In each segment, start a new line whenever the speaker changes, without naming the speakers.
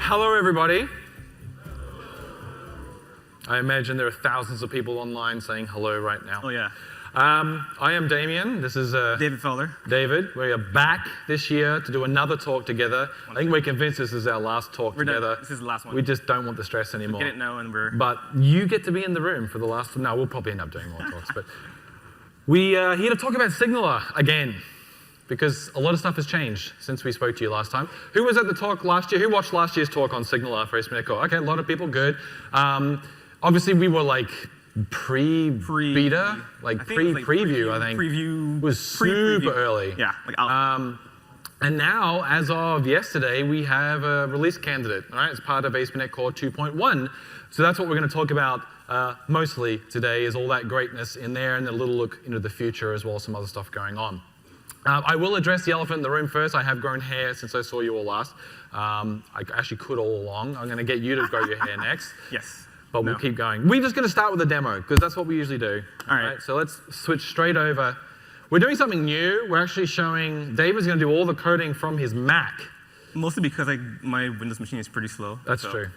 Hello, everybody. I imagine there are thousands of people online saying hello right now.
Oh, yeah.
I am Damien. This is
David Fowler.
David. We are back this year to do another talk together. I think we're convinced this is our last talk together.
Done. This is the last one.
We just don't want the stress anymore.
Get it now, and we're...
But you get to be in the room for the last... No, we'll probably end up doing more talks. But we are here to talk about SignalR again, because a lot of stuff has changed since we spoke to you last time. Who was at the talk last year? Who watched last year's talk on SignalR for ASP.NET Core? Okay, a lot of people. Good. Obviously, we were like pre-beta, like pre-preview, I think.
Preview.
Was super early.
Yeah, like alpha.
And now, as of yesterday, we have a release candidate, all right? It's part of ASP.NET Core 2.1. So that's what we're going to talk about mostly today, is all that greatness in there and a little look into the future as well as some other stuff going on. I will address the elephant in the room first. I have grown hair since I saw you all last. I actually could all along. I'm going to get you to grow your hair next.
Yes.
But we'll keep going. We're just going to start with a demo, because that's what we usually do.
All right.
So let's switch straight over. We're doing something new. We're actually showing David's going to do all the coding from his Mac.
Mostly because my Windows machine is pretty slow.
That's true.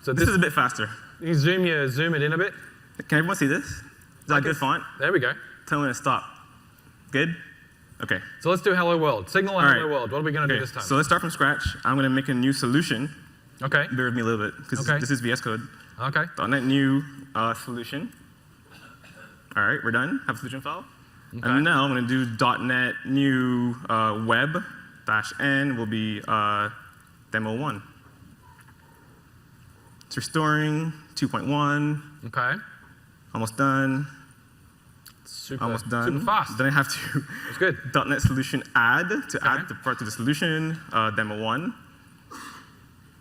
So
this is a bit faster.
You zoom it in a bit.
Can everyone see this? Is that a good font?
There we go.
Tell me when to stop. Good? OK.
So let's do Hello World. SignalR Hello World. What are we going to do this time?
So let's start from scratch. I'm going to make a new solution.
OK.
Bear with me a little bit, because this is VS Code.
OK.
.NET new solution. All right, we're done. Have a solution file. Okay. And now I'm going to do .NET new web-n will be demo1. It's restoring 2.1.
OK.
Almost done.
Almost done. Super fast.
Then I have to
It's good.
.NET solution add to add the part to the solution, demo1.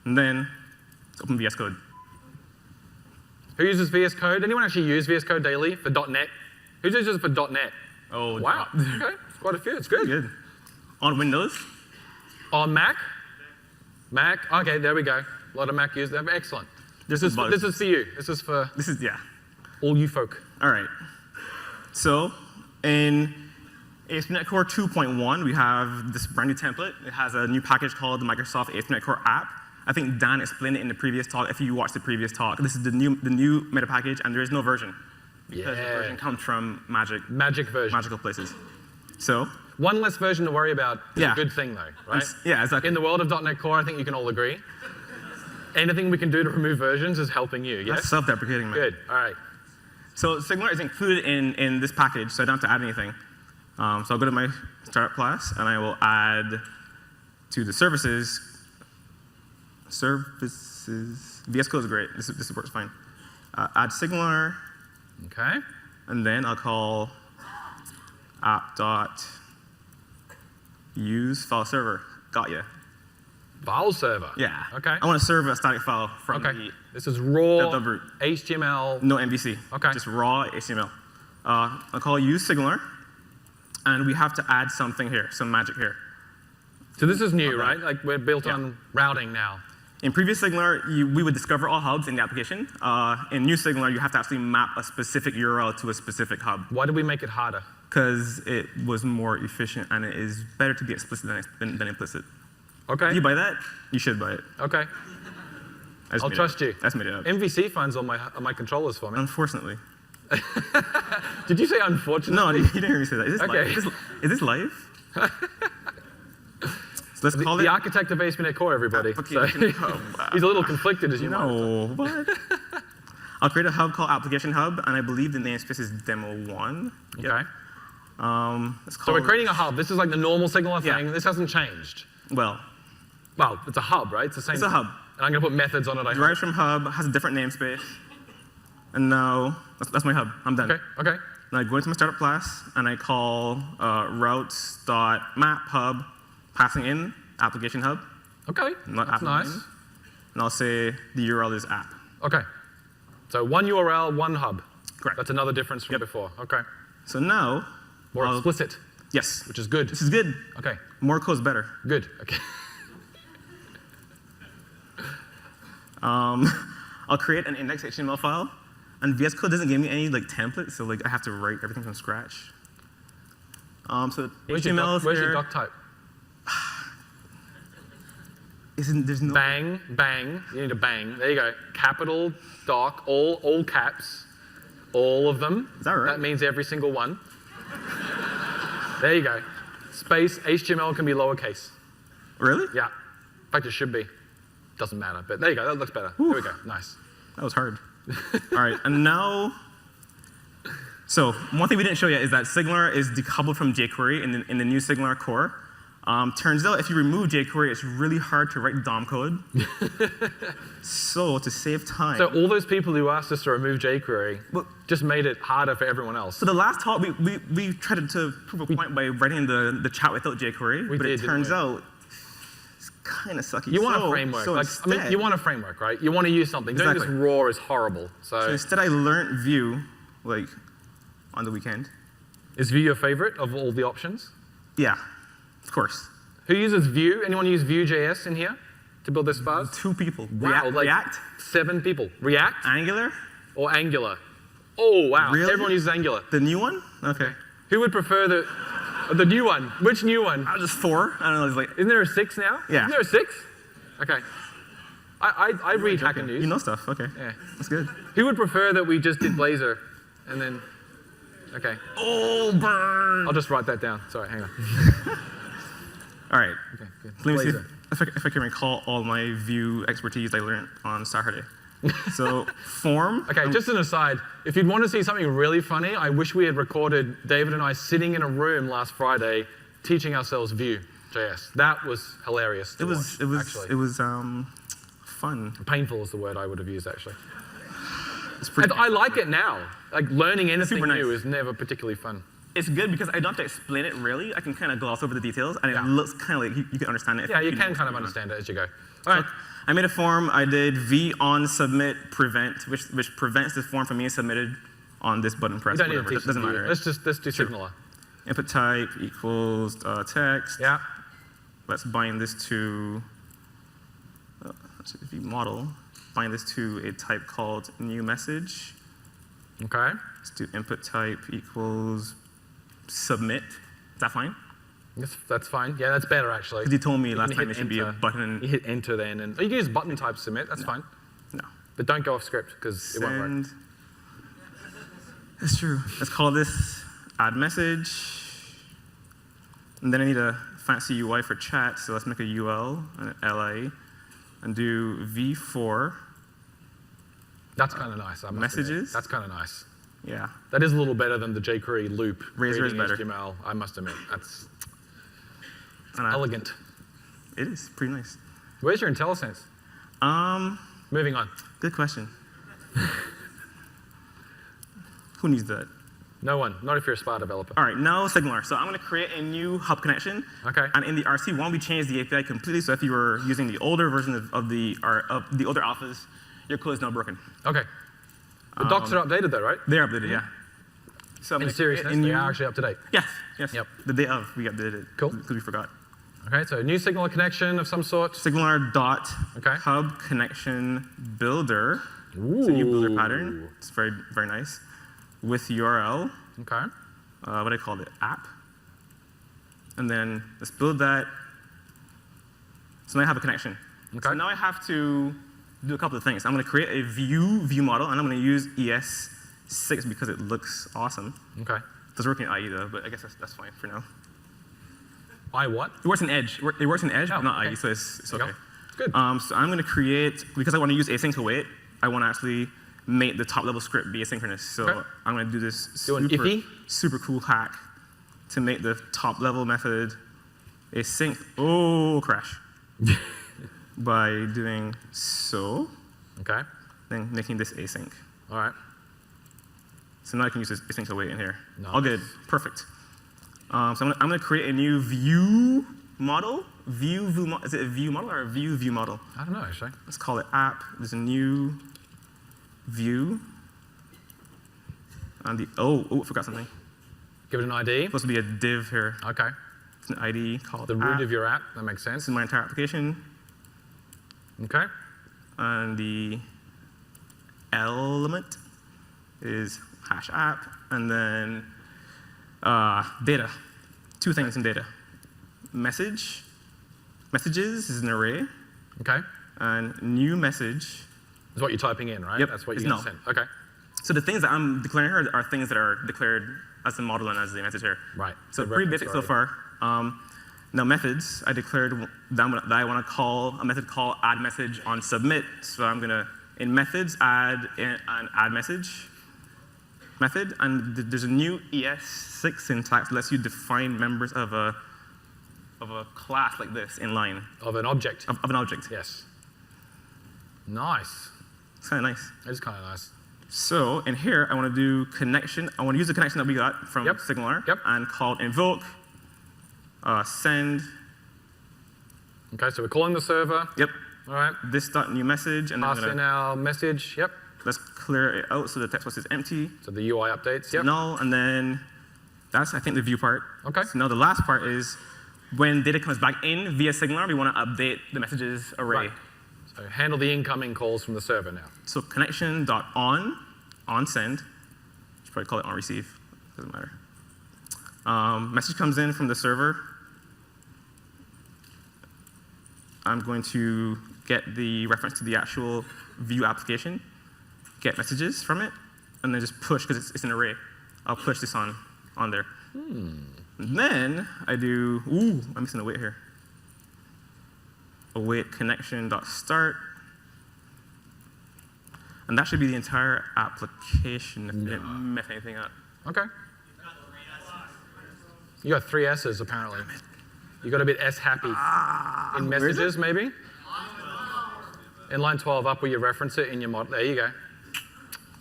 And then open VS Code.
Who uses VS Code? Anyone actually use VS Code daily for .NET? Who uses it for .NET?
Oh,
wow. OK. Quite a few. It's good.
Good. On Windows?
On Mac? Mac? OK, there we go. A lot of Mac users. Excellent. This is for you. This is for all you folk.
All right. So in ASP.NET Core 2.1, we have this brand new template. It has a new package called the Microsoft ASP.NET Core app. I think Dan explained it in the previous talk. If you watched the previous talk, this is the new meta package, and there is no version. Because the version comes from
Magic version.
Magical places. So
one less version to worry about is a good thing, though, right?
Yeah, exactly.
In the world of .NET Core, I think you can all agree. Anything we can do to remove versions is helping you, yes?
That's self-deprecating, man.
Good. All right.
So SignalR is included in this package, so I don't have to add anything. So I'll go to my startup class, and I will add to the services. VS Code is great. This works fine. Add SignalR.
OK.
And then I'll call app.use file server. Got ya.
File server.
Yeah.
OK.
I want to serve a static file from the
This is raw
root.
HTML.
No MVC.
OK.
Just raw HTML. I'll call use SignalR. And we have to add something here, some magic here.
So this is new, right? Like we're built on routing now.
In previous SignalR, we would discover all hubs in the application. In new SignalR, you have to actually map a specific URL to a specific hub.
Why did we make it harder?
Because it was more efficient, and it is better to be explicit than implicit.
OK.
If you buy that, you should buy it.
OK. I'll trust you.
That's made it up.
MVC funds on my controllers for me.
Unfortunately.
Did you say unfortunately?
No, you didn't hear me say that. Is this live? Is this live? So let's call it
the architect of ASP.NET Core, everybody. So he's a little conflicted, as you might.
No, what? I'll create a hub called Application Hub, and I believe the namespace is demo1.
OK.
So
we're creating a hub. This is like the normal SignalR thing. This hasn't changed.
Well,
it's a hub, right? It's the same.
It's a hub.
And I'm going to put methods on it.
Derives from hub, has a different namespace. And now, that's my hub. I'm done.
OK.
Now I go into my startup class, and I call routes.maphub, passing in application hub.
OK. That's nice.
And I'll say the URL is app.
OK. So one URL, one hub.
Correct.
That's another difference from before. OK.
So now,
more explicit.
Yes.
Which is good.
This is good.
OK.
More code's better.
Good. OK.
I'll create an index HTML file, and VS Code doesn't give me any template, so I have to write everything from scratch. So
where's
HTML
where's your doc type?
There's no
Bang, bang. You need to bang. There you go. Capital, doc, all caps. All of them.
Is that right?
That means every single one. There you go. Space, HTML can be lowercase.
Really?
Yeah. In fact, it should be. Doesn't matter. But there you go. That looks better. There we go. Nice.
That was hard. All right, and now, so one thing we didn't show yet is that SignalR is decoupled from jQuery in the new SignalR core. Turns out if you remove jQuery, it's really hard to write DOM code. So to save time.
So all those people who asked us to remove jQuery
Well,
just made it harder for everyone else.
so the last talk, we tried to prove a point by writing the chat without jQuery, but it turns out it's kind of sucky.
You want a framework.
So instead,
you want a framework, right? You want to use something. Doing
Exactly.
this raw is horrible.
so
So
instead I learned Vue like on the weekend.
is Vue your favorite of all the options?
Yeah, of course.
Who uses Vue? Anyone use Vue.js in here to build their spas?
2 people.
Wow, like
React,
7 people. React
Angular,
or Angular? Oh, wow.
Really?
Everyone uses Angular.
the new one. Okay.
Who would prefer the new one? Which new one?
Just 4. I don't know. It's like
Isn't there a 6 now?
Yeah.
Isn't there a 6? Okay. I read Hacker News.
you know stuff. Okay.
Yeah.
That's good.
Who would prefer that we just did Blazor and then, okay.
Oh, burn.
I'll just write that down. Sorry, hang on.
All right.
Okay, good.
Let me see
Blazor.
if I can recall all my Vue expertise I learned on Saturday. So form.
Okay, just an aside. If you'd want to see something really funny, I wish we had recorded David and I sitting in a room last Friday teaching ourselves Vue.js. That was hilarious to watch, actually.
It was fun.
Painful is the word I would have used, actually.
It's pretty.
And I like it now. Like, learning anything
Super nice.
new is never particularly fun.
It's good because I don't have to explain it really. I can kind of gloss over the details, and
Yeah.
it looks kind of like you can understand it. if
Yeah, you
know
can
what's
kind of
going on.
understand it as you go. All right.
I made a form. I did v on submit prevent, which prevents this form from being submitted on this button press.
You don't need
Whatever.
to
It
teach
doesn't
Vue.
matter.
Let's do SignalR.
Input type equals text.
Yeah.
Let's bind this to view model. Bind this to a type called new message.
Okay.
Let's do input type equals submit. Is that fine?
That's fine. Yeah, that's better, actually.
Because you told me
You
last
can
time
hit
it should be a
enter.
button.
You hit enter then, and you can use button type submit. That's fine.
No.
But don't go off script because it won't work.
Send. That's true. Let's call this add message. And then I need a fancy UI for chat, so let's make a UL and an LA and do v4
That's kind of nice. I must admit.
messages.
That's kind of nice.
Yeah.
That is a little better than the jQuery loop.
Razor is
reading
better.
HTML, I must admit. That's
And
elegant.
it is pretty nice.
Where's your IntelliSense? Moving on.
Good question. Who needs that?
No one. Not if you're a Spa developer.
All right, now SignalR. So I'm going to create a new hub connection.
Okay.
And in the RC1, we changed the API completely. So if you were using the older version of the older alphas, your code is now broken.
Okay. The docs are updated though, right?
They're updated, yeah. So I'm
In
gonna
seriousness,
create a
they
new-
are actually up to date.
Yes, yes.
Yep.
The day of, we updated it.
Cool.
Because we forgot.
Okay, so new SignalR connection of some sort.
SignalR dot
Okay.
hub connection builder.
Ooh.
It's a new builder pattern. It's very, very nice. With URL,
Okay.
what I called it, app. And then let's build that. So now I have a connection.
Okay.
So now I have to do a couple of things. I'm going to create a view model, and I'm going to use ES6 because it looks awesome.
Okay.
It doesn't work in IE though, but I guess that's fine for now.
I what?
It works in Edge. It works in Edge,
Oh,
but not
okay.
IE, so it's
There you
okay.
go. Good.
So I'm going to create, because I want to use async to wait, I want to actually make the top level script be asynchronous. So
Okay.
I'm going to do this
Do an iffy?
super cool hack to make the top level method async. Oh, crash. By doing so,
Okay.
then making this async.
All right.
So now I can use this async to wait in here.
Nice.
All good. Perfect. So I'm going to create a new view model. Is it a view model or a view model?
I don't know actually.
Let's call it app. There's a new view. And I forgot something.
Give it an ID.
Supposed to be a div here.
Okay.
It's an ID called
The
app.
root of your app. That makes sense.
This is my entire application.
Okay.
And the element is hash app. And then data. 2 things in data. Messages is an array.
Okay.
And new message.
Is what you're typing in, right?
Yep,
That's what
it's
you're
null.
going to send. Okay.
So the things that I'm declaring here are things that are declared as the model and as the message here.
Right.
So
Good
pretty
reference
basic so
already.
far. Now methods, I declared that I want to call a method called add message on submit. So I'm going to, in methods, add an add message method. And there's a new ES6 syntax that lets you define members of a class like this in line.
Of an object.
Of an object.
Yes. Nice.
It's kind of nice.
It is kind of nice.
So in here, I want to do connection. I want to use the connection that we got from SignalR and call invoke, send.
Okay, so we're calling the server.
Yep.
All right.
This dot new message, and
Pass in our message. Yep.
let's clear it out so the text box is empty.
So the UI updates. Yep.
Null, and then that's I think the view part.
Okay.
So now the last part is when data comes back in via SignalR, we want to update the messages array.
Right. So handle the incoming calls from the server now.
So connection.on, on send. Should probably call it on receive. Doesn't matter. Message comes in from the server. I'm going to get the reference to the actual view application, get messages from it, and then just push, because it's an array. I'll push this on there. And then I do, I'm missing a wait here. Await connection.start. And that should be the entire application if it didn't mess anything up.
Okay. You got 3 S's apparently. You got a bit S happy. In messages, maybe? In line 12 up where you reference it in your mod. There you go.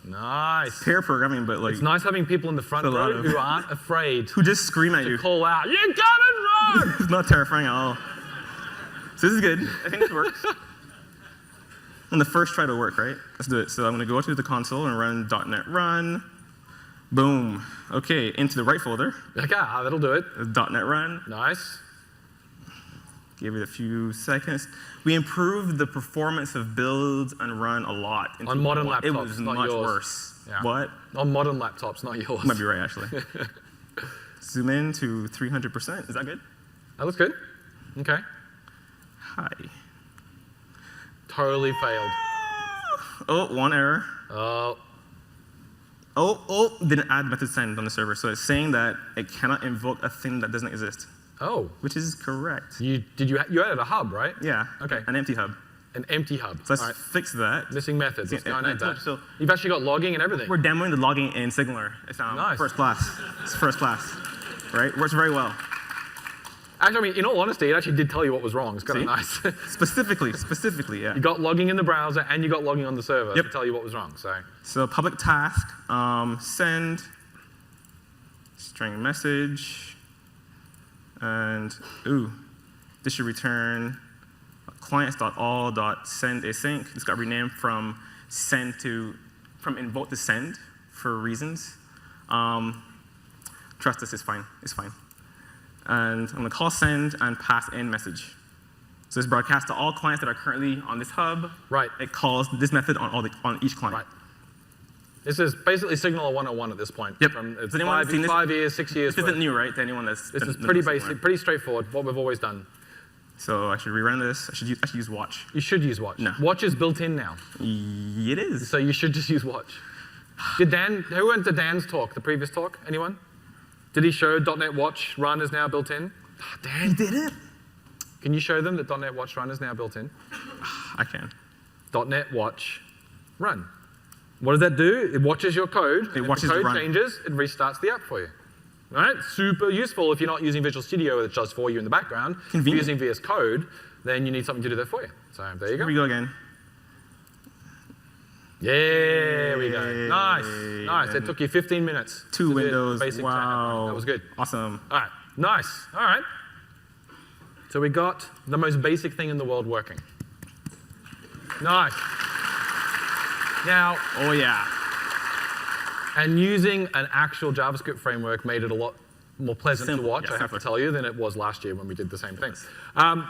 Nice.
Pair programming, but like.
It's nice having people in the front row who aren't afraid
who just scream at you.
to call out, you got it wrong!
It's not terrifying at all. So this is good. I think this works. And the first try to work, right? Let's do it. So I'm going to go to the console and run .NET run. Boom. OK, into the right folder.
Okay, that'll do it.
.NET run.
Nice.
Give it a few seconds. We improved the performance of build and run a lot.
On modern laptops,
it was
not
much
yours.
worse.
Yeah.
What?
On modern laptops, not yours.
Might be right, actually. Zoom in to 300%. Is that good?
That looks good. Okay.
Hi.
Totally failed.
Oh, one error.
Oh.
Didn't add method send on the server. So it's saying that it cannot invoke a thing that doesn't exist.
Oh.
Which is correct.
You added a hub, right?
Yeah.
Okay.
An empty hub.
An empty hub.
So let's fix that.
Missing methods. Let's go and add that.
So
you've actually got logging and everything.
We're demoing the logging in SignalR. It's
Nice.
first class. It's first class. Right? Works very well.
Actually, I mean, in all honesty, it actually did tell you what was wrong. It's kind of nice.
Specifically, yeah.
You got logging in the browser and you got logging on the server to tell you what was wrong.
So public task, send, string message, and this should return clients.all.sendAsync. This got renamed from invoke to send for reasons. Trust us, it's fine. It's fine. And I'm going to call send and pass in message. So this broadcasts to all clients that are currently on this hub.
Right.
It calls this method on each client.
Right. This is basically SignalR 101 at this point.
Yep.
It's
Has anyone seen this?
5 years, 6 years.
This isn't new, right? To anyone that's
This is pretty basic, pretty straightforward, what we've always done.
So I should rerun this. I should use watch.
You should use watch.
No.
Watch is built in now.
It is.
So you should just use watch. Who went to Dan's talk, the previous talk? Anyone? Did he show .NET Watch Run is now built in?
Dan did it.
Can you show them that .NET Watch Run is now built in?
I can.
.NET Watch Run. What does that do? It watches your code.
It watches
if the code
the run.
changes, it restarts the app for you. All right? Super useful if you're not using Visual Studio that's just for you in the background.
Convenient.
If you're using VS Code, then you need something to do that for you. So there you go.
Here we go again.
There we go. Nice. Nice. It took you 15 minutes.
Two
to do
windows.
basic
Wow.
That was good.
Awesome.
All right. Nice. All right. So we got the most basic thing in the world working. Nice. Now,
Oh yeah.
and using an actual JavaScript framework made it a lot more pleasant
Simple.
to watch,
Yeah,
I have to
simpler.
tell you, than it was last year when we did the same thing.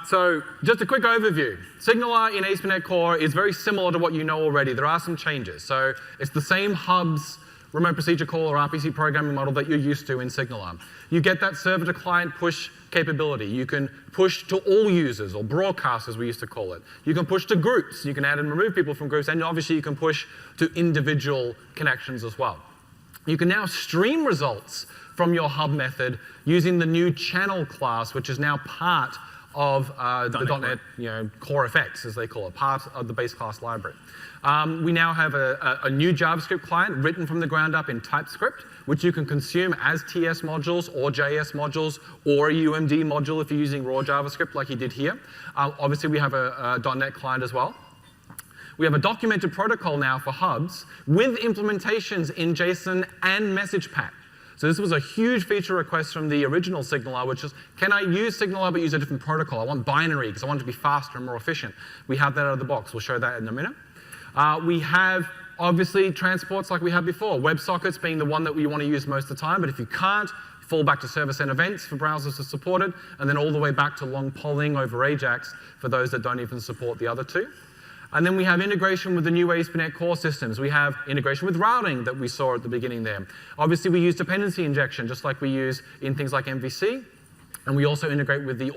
So just a quick overview. SignalR in ASP.NET Core is very similar to what you know already. There are some changes. So it's the same hubs remote procedure call or RPC programming model that you're used to in SignalR. You get that server-to-client push capability. You can push to all users, or broadcast as we used to call it. You can push to groups. You can add and remove people from groups, and obviously you can push to individual connections as well. You can now stream results from your hub method using the new channel class, which is now part of the .NET Core FX, as they call it, part of the base class library. We now have a new JavaScript client written from the ground up in TypeScript, which you can consume as TS modules or JS modules or a UMD module if you're using raw JavaScript like you did here. Obviously, we have a .NET client as well. We have a documented protocol now for hubs with implementations in JSON and message pack. So this was a huge feature request from the original SignalR, which is, can I use SignalR but use a different protocol? I want binary because I want it to be faster and more efficient. We have that out of the box. We'll show that in a minute. We have, obviously, transports like we had before. WebSockets being the one that we want to use most of the time, but if you can't, fall back to server-side events for browsers to support it, and then all the way back to long polling over AJAX for those that don't even support the other two. And then we have integration with the new ASP.NET Core systems. We have integration with routing that we saw at the beginning there. Obviously, we use dependency injection, just like we use in things like MVC. And we also integrate with the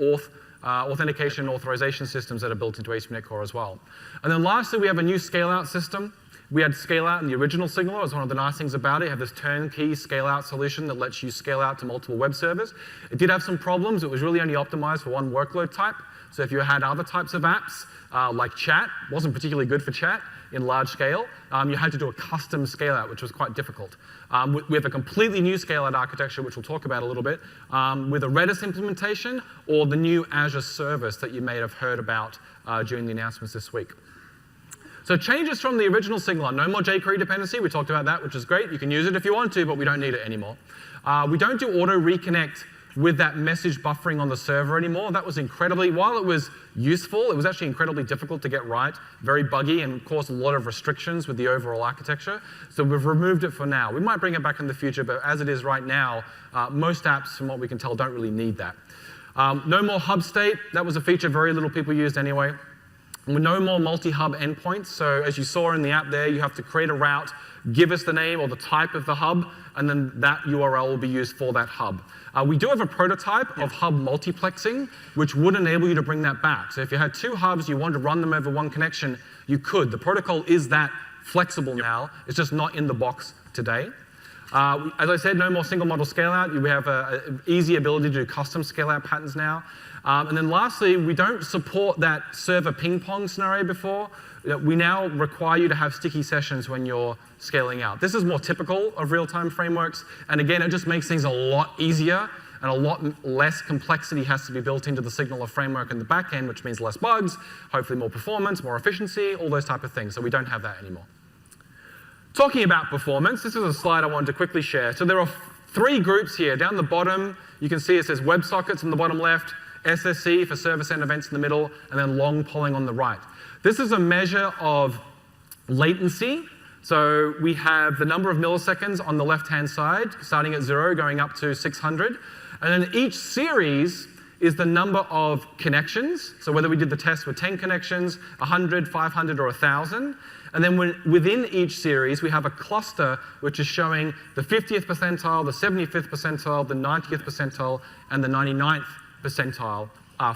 authentication and authorization systems that are built into ASP.NET Core as well. And then lastly, we have a new scale-out system. We had scale-out in the original SignalR. It was one of the nice things about it. You have this turnkey scale-out solution that lets you scale out to multiple web servers. It did have some problems. It was really only optimized for one workload type. So if you had other types of apps, like chat, wasn't particularly good for chat in large scale. You had to do a custom scale-out, which was quite difficult. We have a completely new scale-out architecture, which we'll talk about a little bit, with a Redis implementation or the new Azure service that you may have heard about during the announcements this week. So changes from the original SignalR. No more jQuery dependency. We talked about that, which is great. You can use it if you want to, but we don't need it anymore. We don't do auto reconnect with that message buffering on the server anymore. That was incredibly, while it was useful, it was actually incredibly difficult to get right, very buggy, and caused a lot of restrictions with the overall architecture. So we've removed it for now. We might bring it back in the future, but as it is right now, most apps, from what we can tell, don't really need that. No more hub state. That was a feature very little people used anyway. No more multi-hub endpoints. So as you saw in the app there, you have to create a route, give us the name or the type of the hub, and then that URL will be used for that hub. We do have a prototype of hub multiplexing, which would enable you to bring that back. So if you had two hubs, you wanted to run them over one connection, you could. The protocol is that flexible now. It's just not in the box today. As I said, no more single model scale out. We have an easy ability to do custom scale out patterns now. And then lastly, we don't support that server ping pong scenario before. We now require you to have sticky sessions when you're scaling out. This is more typical of real-time frameworks. And again, it just makes things a lot easier and a lot less complexity has to be built into the SignalR framework in the back end, which means less bugs, hopefully more performance, more efficiency, all those type of things. So we don't have that anymore. Talking about performance, this is a slide I wanted to quickly share. So there are three groups here. Down the bottom, you can see it says WebSockets on the bottom left, SSE for service-end events in the middle, and then long polling on the right. This is a measure of latency. So we have the number of milliseconds on the left-hand side, starting at 0, going up to 600. And then each series is the number of connections. So whether we did the test with 10 connections, 100, 500, or 1,000. And then within each series, we have a cluster which is showing the 50th percentile, the 75th percentile, the 90th percentile, and the 99th percentile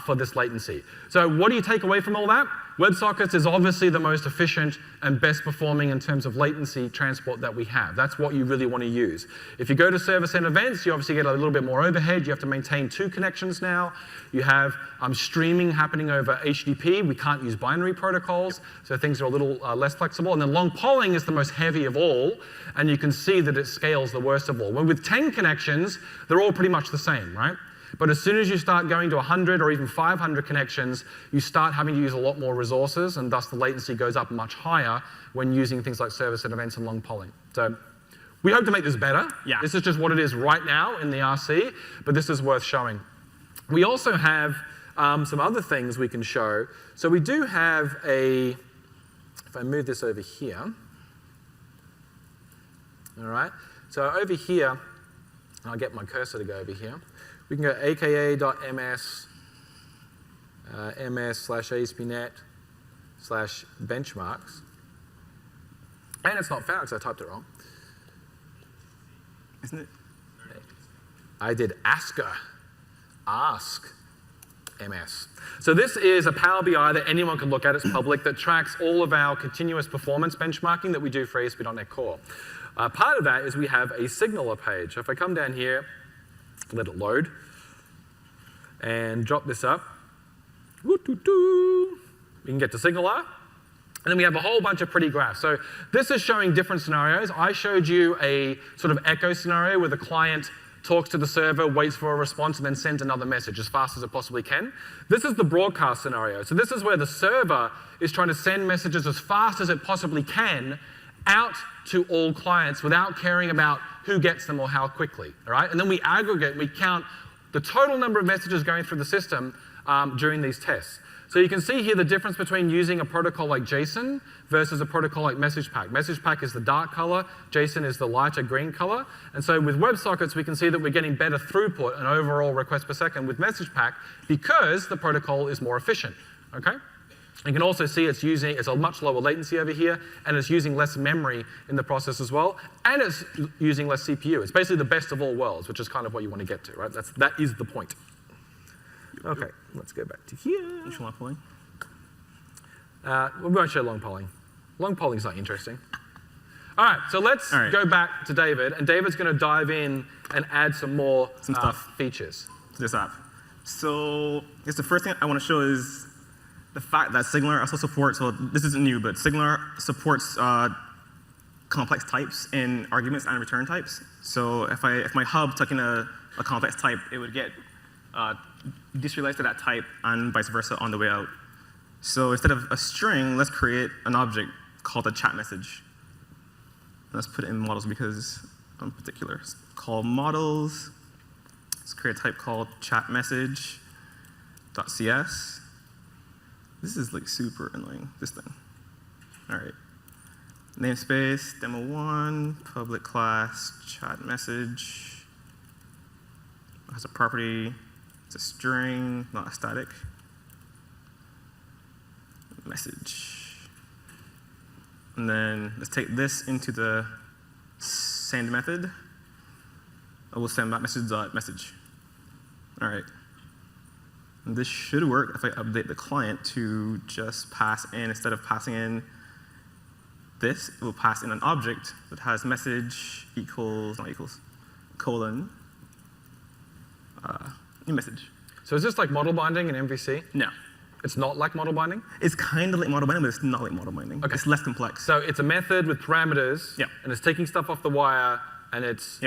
for this latency. So what do you take away from all that? WebSockets is obviously the most efficient and best performing in terms of latency transport that we have. That's what you really want to use. If you go to service-end events, you obviously get a little bit more overhead. You have to maintain 2 connections now. You have streaming happening over HTTP. We can't use binary protocols, so things are a little less flexible. And then long polling is the most heavy of all, and you can see that it scales the worst of all. When with 10 connections, they're all pretty much the same, right? But as soon as you start going to 100 or even 500 connections, you start having to use a lot more resources, and thus the latency goes up much higher when using things like service-end events and long polling. So we hope to make this better.
Yeah.
This is just what it is right now in the RC, but this is worth showing. We also have some other things we can show. So we do have if I move this over here, all right? So over here, I'll get my cursor to go over here. We can go aka.ms ms/ASP.NET/benchmarks. And it's not found because I typed it wrong.
Isn't it?
I did Asker. Ask MS. So this is a Power BI that anyone can look at. It's public, that tracks all of our continuous performance benchmarking that we do for ASP.NET Core. Part of that is we have a SignalR page. So if I come down here, let it load, and drop this up, we can get to SignalR. And then we have a whole bunch of pretty graphs. So this is showing different scenarios. I showed you a sort of echo scenario where the client talks to the server, waits for a response, and then sends another message as fast as it possibly can. This is the broadcast scenario. So this is where the server is trying to send messages as fast as it possibly can out to all clients without caring about who gets them or how quickly. All right? And then we aggregate, we count the total number of messages going through the system during these tests. So you can see here the difference between using a protocol like JSON versus a protocol like MessagePack. MessagePack is the dark color, JSON is the lighter green color. And so with WebSockets, we can see that we're getting better throughput and overall requests per second with MessagePack because the protocol is more efficient. Okay? You can also see it's a much lower latency over here, and it's using less memory in the process as well, and it's using less CPU. It's basically the best of all worlds, which is kind of what you want to get to, right? That is the point. Okay, let's go back to here.
Long polling?
We won't show long polling. Long polling is not interesting. All right, so let's go back to David, and David's going to dive in and add some more features
to this app. So I guess the first thing I want to show is the fact that SignalR also supports, well, this isn't new, but SignalR supports complex types in arguments and return types. So if my hub took in a complex type, it would get deserialized to that type and vice versa on the way out. So instead of a string, let's create an object called a chat message. Let's put it in models because I'm particular. Let's call models. Let's create a type called chat message.cs. This is like super annoying, this thing. All right. Namespace, demo1, public class, chat message. It has a property. It's a string, not a static. Message. And then let's take this into the send method. I will send that message.message. All right. And this should work if I update the client to just pass in, instead of passing in this, it will pass in an object that has message equals, not equals, colon, new message.
So is this like model binding in MVC?
No.
It's not like model binding?
It's kind of like model binding, but it's not like model binding. Okay. It's less complex.
So it's a method with parameters, and it's taking stuff off the wire, and it's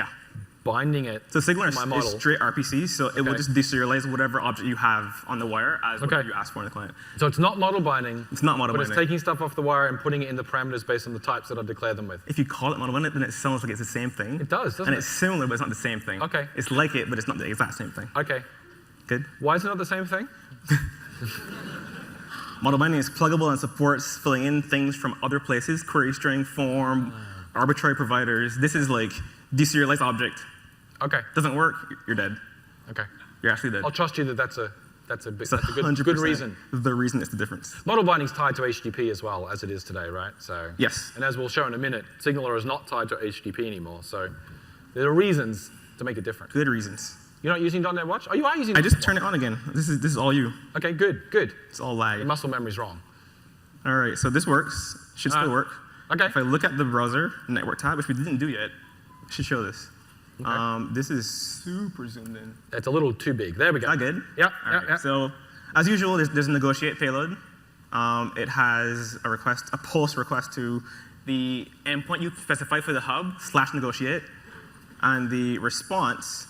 binding it.
So SignalR is straight RPC, so it will just deserialize whatever object you have on the wire as what you ask for in the client.
So it's not model binding.
It's not model binding.
But it's taking stuff off the wire and putting it in the parameters based on the types that I declare them with.
If you call it model binding, then it sounds like it's the same thing.
It does, doesn't it?
And it's similar, but it's not the same thing.
Okay.
It's like it, but it's not the exact same thing.
Okay.
Good?
Why is it not the same thing?
Model binding is pluggable and supports filling in things from other places, query string, form, arbitrary providers. This is like deserialized object.
Okay.
Doesn't work, you're dead.
Okay.
You're actually dead.
I'll trust you that that's a good reason.
The reason is the difference.
Model binding is tied to HTTP as well, as it is today, right? So
yes.
And as we'll show in a minute, SignalR is not tied to HTTP anymore. So there are reasons to make it different.
Good reasons.
You're not using .NET Watch? Oh, you are using .NET
I just
Watch.
turned it on again. This is all you.
Okay, good, good.
It's all lag.
Your muscle memory's wrong.
All right, so this works. Should still work.
Okay.
If I look at the browser network tab, which we didn't do yet, it should show this. Okay. This is super zoomed in.
It's a little too big. There we go.
Is that good?
Yep.
Right. So as usual, there's a negotiate payload. It has a request, a post request to the endpoint you specify for the hub /negotiate, and the response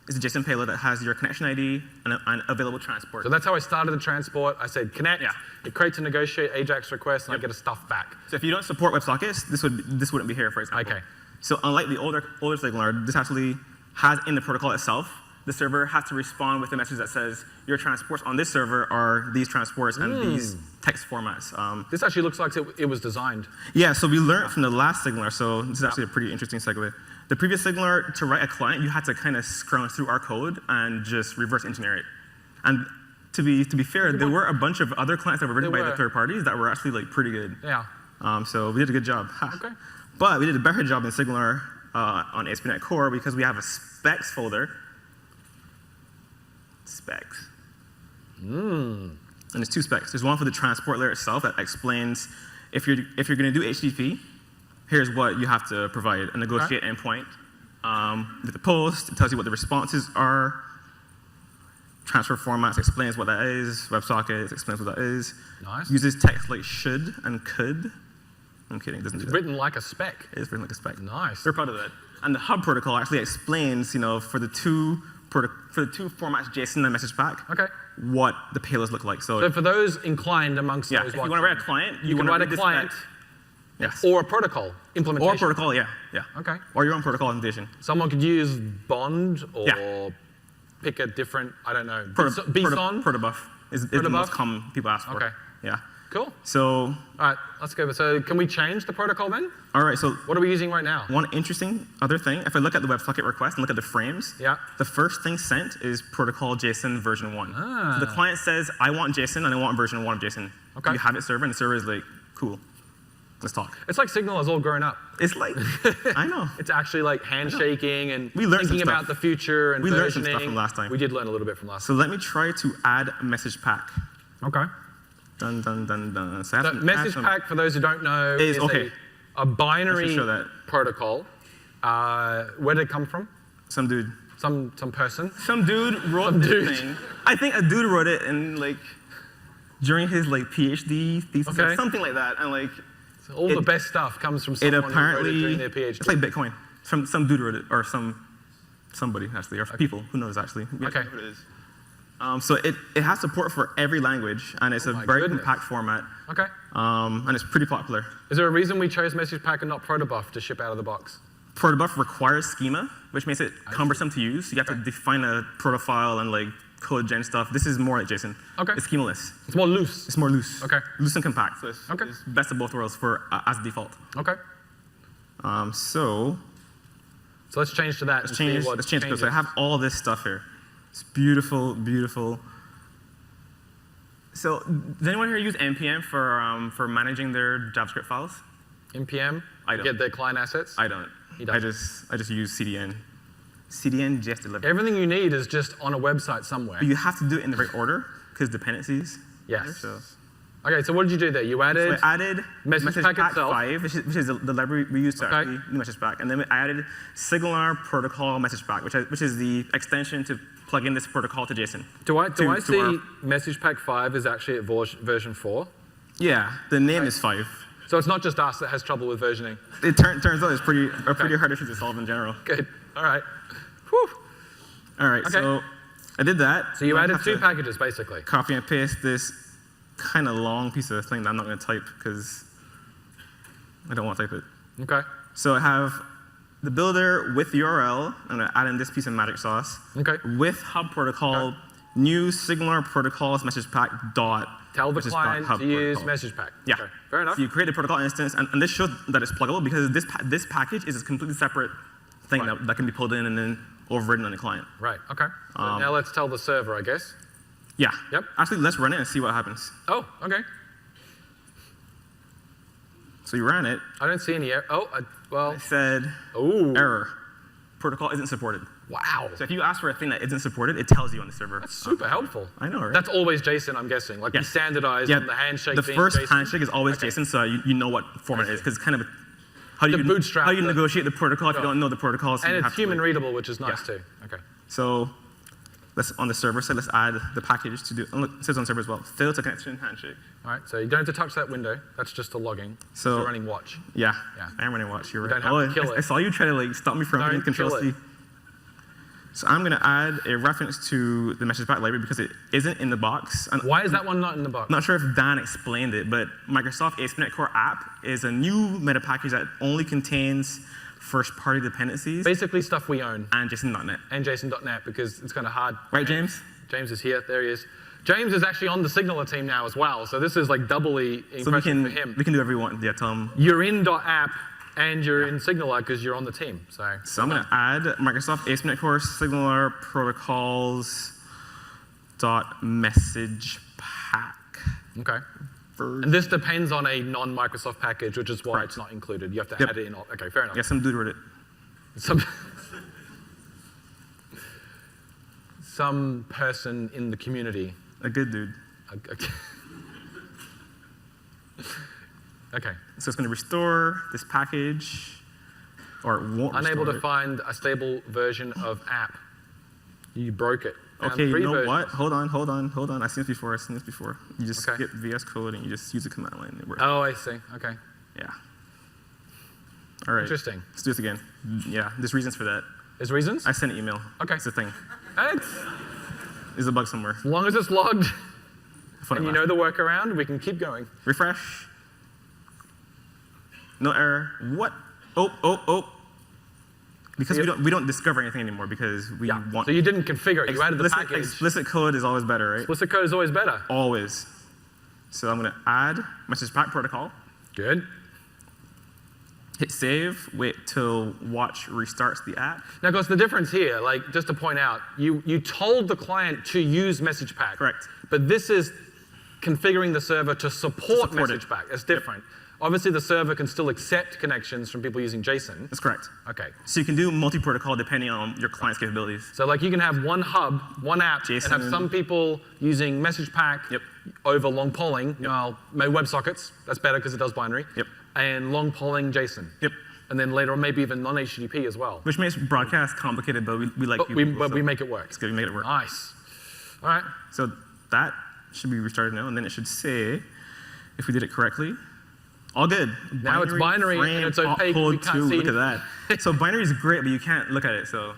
is a JSON payload that has your connection ID and available transport.
So that's how I started the transport. I said connect. It creates a negotiate AJAX request, and I get a stuff back.
So if you don't support WebSockets, this wouldn't be here, for example.
Okay.
So unlike the older SignalR, this actually has in the protocol itself, the server has to respond with a message that says your transports on this server are these transports and these text formats.
This actually looks like it was designed.
Yeah, so we learned from the last SignalR, so this is actually a pretty interesting segue. The previous SignalR, to write a client, you had to kind of scrounge through our code and just reverse engineer it. And to be fair, there were a bunch of other clients that were written by the third parties that were actually like pretty good.
Yeah.
So we did a good job.
Okay.
But we did a better job in SignalR on ASP.NET Core because we have a specs folder. Specs. And there's 2 specs. There's one for the transport layer itself that explains if you're going to do HTTP, here's what you have to provide: a negotiate endpoint with the post. It tells you what the responses are. Transfer formats explains what that is. WebSockets explains what that is.
Nice.
Uses text like should and could. I'm kidding. It doesn't do that.
Written like a spec.
It is written like a spec.
Nice.
We're proud of that. And the hub protocol actually explains, for the two formats, JSON and message pack,
Okay.
what the payloads look like.
So for those inclined amongst
yeah,
those
if you
watching,
want to write a client,
you can write a client
yes.
or a protocol implementation.
Or a protocol, yeah.
Okay.
Or your own protocol implementation.
Someone could use Bond or
Yeah.
pick a different, I don't know,
Protobuf is the
Protobuf?
most common people ask for.
Okay.
Yeah.
Cool.
So,
All right, let's go. So can we change the protocol then?
all right, so
What are we using right now?
one interesting other thing, if I look at the WebSocket request and look at the frames,
Yeah.
the first thing sent is protocol JSON version 1.
Ah.
So the client says, I want JSON and I want version 1 of JSON.
Okay.
You have it server, and the server is like, cool, let's talk.
It's like Signal has all grown up.
It's like, I know.
It's actually like handshaking and
We learned some
thinking about
stuff.
the future and
We learned some
versioning.
stuff from last time.
We did learn a little bit from last
So let me try to add a message pack.
time. Okay.
Dun, dun, dun, dun. So I have
So
to
message
add some-
pack, for those who don't know,
Is-
is
okay.
a binary
show that.
protocol. Where did it come from?
Some dude.
Some person?
Some dude wrote
Some
this
dude.
thing. I think a dude wrote it and during his PhD thesis,
Okay.
something like that. And
So all the best stuff comes from
it
someone who wrote it
apparently,
during their PhD.
it's like Bitcoin. Some dude wrote it, or somebody actually, or people, who knows actually. We
Okay.
don't know who it is. So it has support for every language, and it's
Oh
a
my
very
goodness.
compact format,
Okay.
and it's pretty popular.
Is there a reason we chose message pack and not protobuf to ship out of the box?
Protobuf requires schema, which makes it cumbersome to use. You have to define a protofile and code gen stuff. This is more like JSON.
Okay.
It's schemaless.
It's more loose.
It's more loose.
Okay.
Loose and compact. So
Okay.
it's best of both worlds for as default.
Okay.
So
So let's change to that.
let's change.
what
Let's change because I
changes.
have all this stuff here. It's beautiful, beautiful. So does anyone here use npm for managing their JavaScript files?
npm.
I don't.
Get their client assets.
I don't.
He
I
doesn't.
just use CDN. CDN just deliver.
Everything you need is just on a website somewhere.
But you have to do it in the right order because dependencies.
Yes.
So
Okay, so what did you do there? You added.
I added
Message Pack itself.
5, which is the library we use to
Okay.
actually do message pack, and then I added SignalR protocol message pack, which is the extension to plug in this protocol to JSON.
Do I
to
see
our-
message pack 5 is actually at version 4?
Yeah, the name is 5.
So it's not just us that has trouble with versioning.
It turns out it's pretty hard issue to solve in general.
Good. All right. Whew.
All right,
Okay.
so I did that.
So you
Now I
added
have
2
to
packages basically.
copy and paste this kind of long piece of thing that I'm not going to type because I don't want to type it.
Okay.
So I have the builder with URL. I'm going to add in this piece of magic sauce.
Okay.
With hub protocol, new SignalR protocols message pack dot.
Tell the
message pack
client
hub
to use
protocol.
message pack.
Yeah.
Okay. Fair enough.
So you create a protocol instance, and this shows that it's pluggable because this package is a completely separate thing
Right.
that can be pulled in and then overridden on the client.
Right. Okay. So now let's tell the server, I guess.
Yeah.
Yep.
Actually, let's run it and see what happens.
Oh, okay.
So you ran it.
I don't see any error. Oh, well.
It said
Oh.
error. Protocol isn't supported.
Wow.
So if you ask for a thing that isn't supported, it tells you on the server.
That's super helpful.
I know, right?
That's always JSON, I'm guessing. Like we
Yes.
standardized on the handshake
The
thing.
first
JSON.
handshake is always
Okay.
JSON, so you know what format it is, because it's kind of how do
The
you
bootstrap,
how you
the-
negotiate the protocol if you
Sure.
don't know the protocol. So
And
you
it's
have to,
human readable, which is nice
Yeah.
too. Okay.
So let's on the server side, let's add the package to do. And look, it says on server as well. Fail to connection handshake.
All right. So you don't have to touch that window. That's just a logging.
So-
You're running watch.
Yeah,
Yeah.
I am running watch. You're
You
right.
don't have to kill
I
it.
saw you try to stop me from hitting
Don't kill
Control C.
it.
So I'm going to add a reference to the message pack library because it isn't in the box. And
Why is that one not in the box?
I'm not sure if Dan explained it, but Microsoft ASP.NET Core app is a new meta package that only contains first-party dependencies
Basically stuff we own.
and JSON.NET.
And JSON.NET because it's kind of hard.
Right, James?
James is here. There he is. James is actually on the SignalR team now as well. So this is like doubly
So we
impressive
can
for him.
do whatever we want. Yeah, tell him.
You're in .app and you're in SignalR because you're on the team. So
So I'm going to add Microsoft ASP.NET Core SignalR protocols dot message pack.
okay.
Version.
And this depends on a non-Microsoft package, which is why
Correct.
it's not included. You have to
Yep.
add it in. Okay, fair enough.
Yeah, some dude wrote it.
some person in the community.
A good dude.
Okay.
So it's going to restore this package, or it won't
Unable
restore
to
it.
find a stable version of app. You broke it. Found
Okay, you
3
know
versions.
what? Hold on. I've seen this before. You just
Okay.
skip VS Code and you just use the command line. It works.
Oh, I see. Okay.
Yeah. All right.
Interesting.
Let's do this again. Yeah, there's reasons for that.
There's reasons?
I sent an email.
Okay.
It's a thing.
As
There's a bug somewhere.
long as it's logged
Fun
and you
at
know
last.
the workaround, we can keep going.
Refresh. No error. What? Oh. Because we don't discover anything anymore because we want.
So you didn't configure it. You added the package.
Explicit code is always better, right?
Explicit code is always better.
Always. So I'm going to add message pack protocol.
Good.
Hit save. Wait till watch restarts the app.
Now, of course, the difference here, like just to point out, you told the client to use message pack.
Correct.
But this is configuring the server to support
it.
message pack. It's different. Obviously, the server can still accept connections from people using JSON.
That's correct.
Okay.
So you can do multi-protocol depending on your client's capabilities.
So like you can have one hub, one app, and have
JSON.
some people using message pack over long polling. Well, maybe WebSockets. That's better because it does binary.
Yep.
And long polling JSON.
Yep.
And then later on, maybe even non-HTTP as well.
Which makes broadcast complicated, but we like
But
people.
we make it work.
It's good. We make it work.
Nice. All right.
So that should be restarted now, and then it should say, if we did it correctly, all good.
Now it's binary, and
frame,
it's opaque, we
opcode
can't
2,
see
look at that. So binary is great, but you can't look at it, so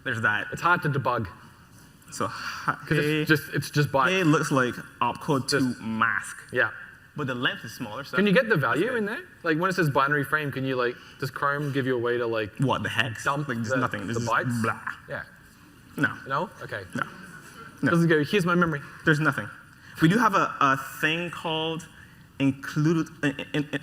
there's that.
It's hard to debug
So
because it's just bytes.
it looks like opcode 2 mask.
Yeah.
But the length is smaller, so.
Can you get the value in there? Like when it says binary frame, can you like, does Chrome give you a way to like
What, the hex?
dump
Like, there's
the,
nothing. There's
the
just
bytes?
blah.
Yeah.
No,
No? Okay.
no. No.
Doesn't go, here's my memory.
There's nothing. We do have a thing called included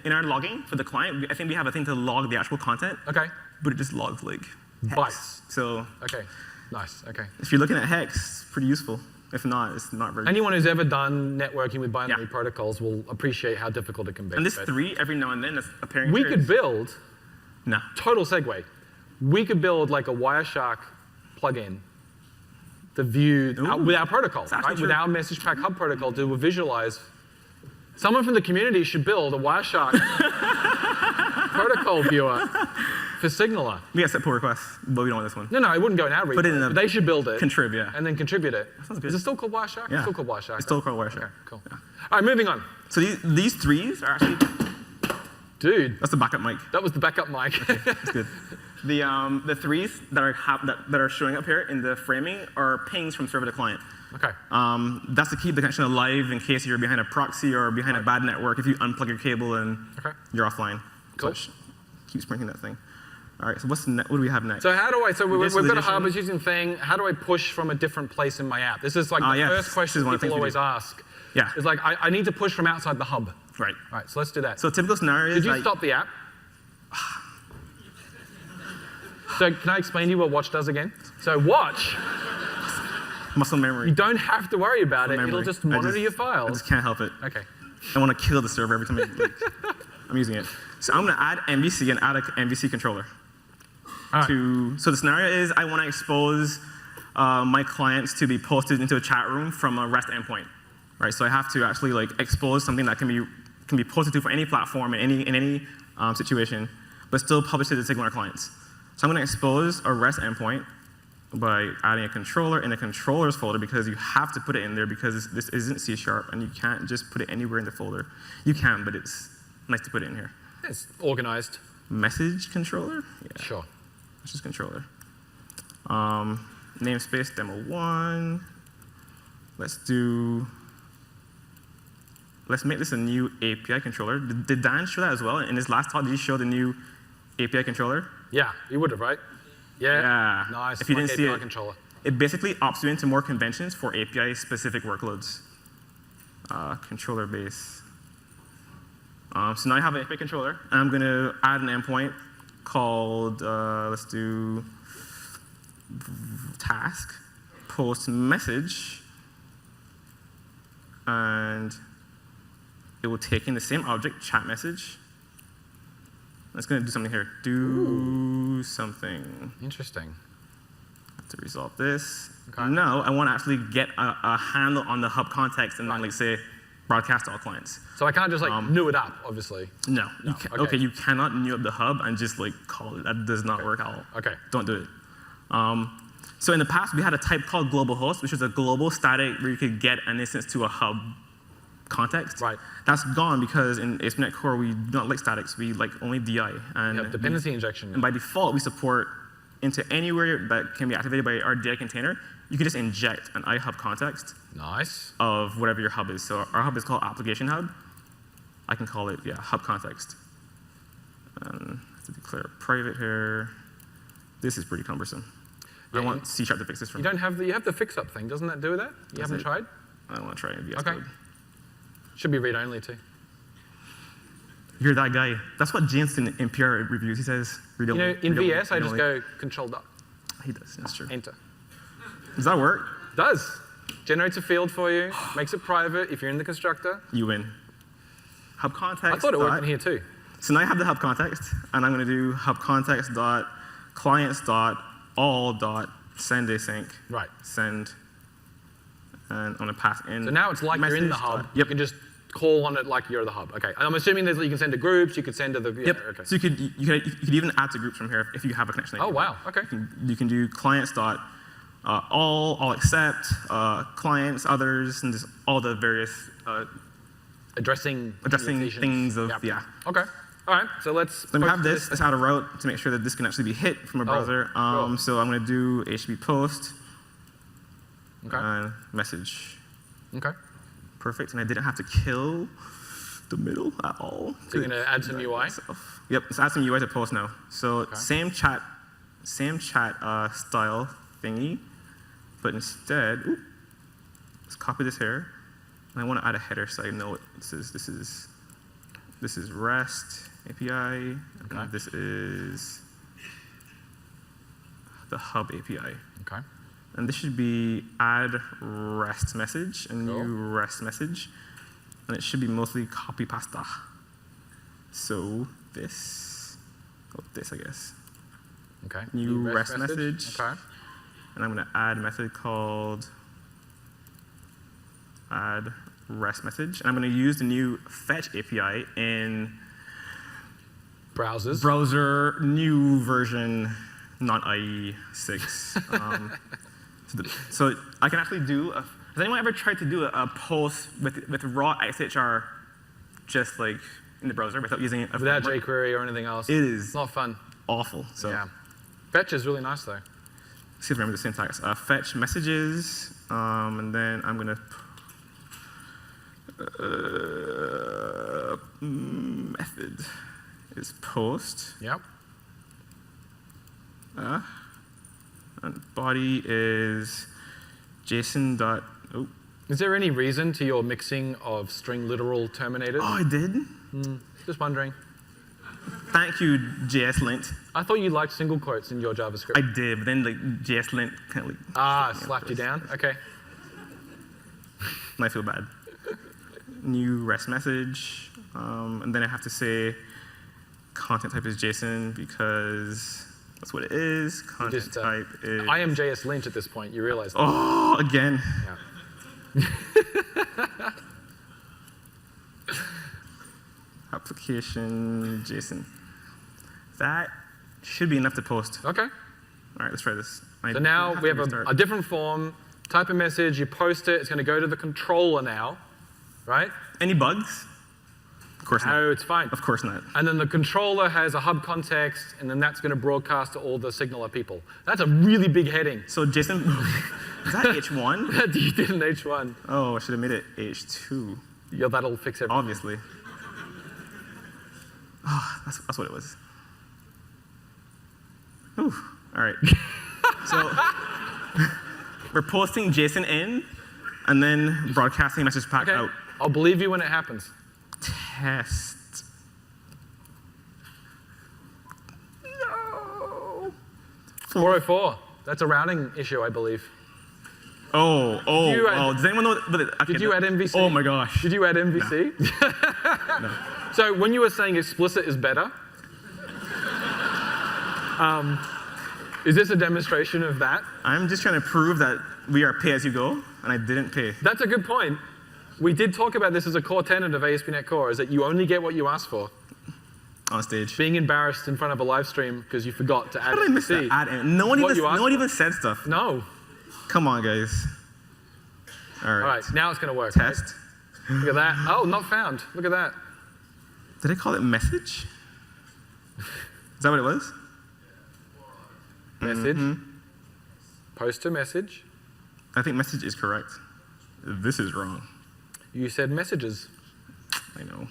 in our logging for the client. I think we have a thing to log the actual content,
Okay.
but it just logs like hex.
Bytes.
So
Okay. Nice. Okay.
if you're looking at hex, it's pretty useful. If not, it's not very.
Anyone who's ever done networking with binary
Yeah.
protocols will appreciate how difficult it can be.
And this
But
3 every now and then is appearing.
we
here
could
is-
build,
No.
total segue, we could build like a Wireshark plugin to view with our protocol,
actually
right? With
true.
our message pack hub protocol to visualize. Someone from the community should build a Wireshark protocol viewer for SignalR.
We got set pull requests, but we don't want this one.
No, it wouldn't go in our repo.
Put it in a
but they should build it.
Contrib, yeah.
And then contribute it.
sounds good.
Is it still called Wireshark?
Yeah.
It's still called Wireshark.
It's still called Wireshark.
Okay, cool. All right, moving on.
So these 3s are actually,
Dude,
that's the backup mic.
that was the backup mic.
That's good. The 3s that are showing up here in the framing are pings from server to client.
Okay.
That's to keep the connection alive in case you're behind a proxy or behind a bad network. If you unplug your cable and
Okay.
you're offline.
Cool.
So keep sprinting that thing. All right. So what do we have next?
So how do I, so we've got a
Visualization.
hub, it's using thing, how do I push from a different place in my app? This is like the
yeah,
first
this
question
is one of the
people
things we
always
do.
ask.
Yeah.
It's like, I need to push from outside the hub.
Right.
All right, so let's do that.
So typical scenario
Did
is
you
like,
stop the app? So can I explain to you what Watch does again? So Watch,
muscle memory.
you don't have to worry about it.
Memory.
It'll just
I
monitor your
I
files.
just can't help it.
Okay.
I want to kill the server every time I'm using it. So I'm going to add MVC and add an MVC controller.
All right.
So the scenario is I want to expose my clients to be posted into a chat room from a REST endpoint, right? So I have to actually like expose something that can be posted to for any platform in any situation, but still publish to the SignalR clients. So I'm going to expose a REST endpoint by adding a controller in a controllers folder because you have to put it in there because this isn't C# and you can't just put it anywhere in the folder. You can, but it's nice to put it in here.
It's organized.
Message controller? Yeah.
Sure.
Message controller. Namespace demo 1. Let's make this a new API controller. Did Dan show that as well? In his last talk, did he show the new API controller?
Yeah, you would have, right? Yeah.
Yeah.
Nice.
If you
like
didn't see
API
it,
controller.
it basically opts you into more conventions for API-specific workloads. Controller base. So now I have an API controller, and I'm going to add an endpoint called, let's do task, post message, and it will take in the same object, chat message, It's going to do something here. Do something.
Interesting.
To resolve this.
Okay.
Now, I want to actually get a handle on the hub context and then, like, say, broadcast to all clients.
So I can't just like new it up, obviously.
No.
Okay.
You cannot new up the hub and just like call it. That does not work at all.
Okay.
Don't do it. So in the past, we had a type called global host, which was a global static where you could get an instance to a hub context.
Right.
That's gone because in ASP.NET Core, we don't like statics. We like only DI. And
dependency injection.
And by default, we support into anywhere that can be activated by our DI container. You can just inject an iHub context.
Nice.
Of whatever your hub is. So our hub is called application hub. I can call it, hub context. And I have to declare private here. This is pretty cumbersome. I want C# to fix this for me.
You have the fix up thing. Doesn't that do that? You haven't tried?
I don't want to try VS
Okay.
Code.
Should be read only too.
You're that guy. That's what James in PR reviews. He says read only.
In VS, I just go Control dot.
He does. That's true.
Enter.
Does that work?
Does. Generates a field for you. Makes it private if you're in the constructor.
You win. Hub context.
I thought it worked in here too.
So now I have the hub context, and I'm going to do hub context dot clients dot all dot send async.
Right.
Send. And I'm going to pass in.
So now it's like you're in the hub.
Yep.
You can just call on it like you're the hub. Okay. And I'm assuming you can send to groups. You could send to the.
Yep.
Okay.
So you could even add to groups from here if you have a connection.
Oh wow. Okay.
You can do clients dot all except clients, others, and just all the various
addressing
things of
Okay. All right. So let's.
Then we have this. Let's add a route to make sure that this can actually be hit from a browser.
Cool.
So I'm going to do HTTP post.
Okay.
Message.
Okay.
Perfect. And I didn't have to kill the middle at all.
So you're going to add some UI?
Yep. Let's add some UI to post now. So same chat style thingy, but instead, let's copy this here. And I want to add a header so I know what this is. This is REST API. And this is the hub API.
Okay.
And this should be add REST message, a new REST message. And it should be mostly copy pasta. So this, I guess.
Okay.
New REST message.
Okay.
And I'm going to add a method called add REST message. And I'm going to use the new fetch API in browser new version, not IE 6. So I can actually do has anyone ever tried to do a post with raw XHR just like in the browser without using it?
Without jQuery or anything else?
It is.
It's not fun.
Awful. So
yeah. Fetch is really nice though.
See if I remember the syntax. Fetch messages, and then I'm going to method is post.
Yep.
And body is JSON dot. Oh.
Is there any reason to your mixing of string literal terminators?
Oh, I did?
Just wondering.
Thank you, JSLint.
I thought you liked single quotes in your JavaScript.
I did, but then like JSLint kind of like
slapped you down? Okay.
And I feel bad. New REST message, and then I have to say content type is JSON because that's what it is. Content type is.
I am JSLint at this point. You realize that?
Oh, again.
Yeah.
Application JSON. That should be enough to post.
Okay.
All right, let's try this.
So now we have a different form. Type a message, you post it. It's going to go to the controller now, right?
Any bugs? Of course not.
No, it's fine.
Of course not.
And then the controller has a hub context, and then that's going to broadcast to all the SignalR people. That's a really big heading.
So JSON, is that H1?
You did an H1.
Oh, I should have made it H2.
Yeah, that'll fix everything.
Obviously. Oh, that's what it was. Whew. All right. So we're posting JSON in, and then broadcasting message pack out.
I'll believe you when it happens.
Test. No.
404. That's a routing issue, I believe.
Oh. Does anyone know?
Did you add MVC?
Oh my gosh.
Did you add MVC?
No.
So when you were saying explicit is better, Is this a demonstration of that?
I'm just trying to prove that we are pay-as-you-go, and I didn't pay.
That's a good point. We did talk about this as a core tenet of ASP.NET Core, is that you only get what you ask for.
On stage.
Being embarrassed in front of a live stream because you forgot to add.
How did I miss that add in? No one even said stuff.
No.
Come on, guys. All right.
All right, now it's going to work.
Test.
Right? Look at that. Oh, not found. Look at that.
Did I call it message? Is that what it was?
Message. Post to message.
I think message is correct. This is wrong.
You said messages.
I know.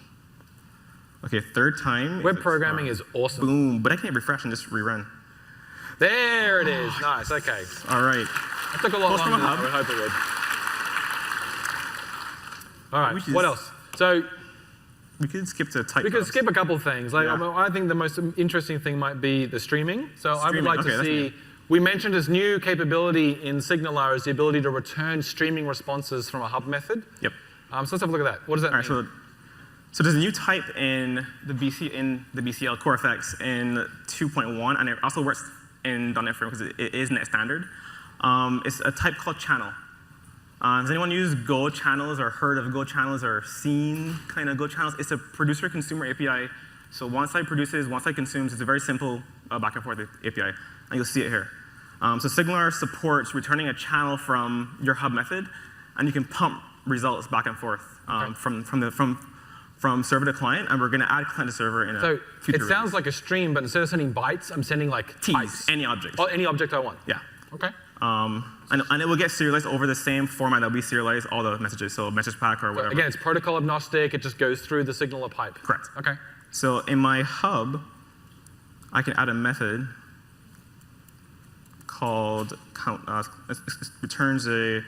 Okay, third time.
Web programming is awesome.
Boom, but I can't refresh and just rerun.
There it is. Nice, okay.
All right.
That took a lot
Post
longer
from a
than I would hope it would. All right,
Which is-
what else? So
We could skip to type.
we could
bubs.
skip a couple things. Like,
Yeah.
I think the most interesting thing might be the streaming. So I would
Streaming,
like
okay,
to
that's
see,
new.
we mentioned this new capability in SignalR is the ability to return streaming responses from a hub method.
Yep.
So let's have a look at that. What does that
All
mean?
right, so there's a new type in the BCL core effects in 2.1, and it also works in .NET Framework because it is net standard. It's a type called channel. Has anyone used Go channels or heard of Go channels or seen kind of Go channels? It's a producer-consumer API. So one side produces, one side consumes. It's a very simple back and forth API, and you'll see it here. So SignalR supports returning a channel from your hub method, and you can pump results back and forth from server to client, and we're going to add client to server in a
So
future
it sounds like a stream, but instead of sending bytes, I'm sending like
T's,
types.
any object.
Oh, any object I want.
Yeah.
Okay.
And it will get serialized over the same format that we serialize all the messages, so message pack or whatever.
Again, it's protocol agnostic. It just goes through the SignalR pipe.
Correct.
Okay.
So in my hub, I can add a method called count. It returns a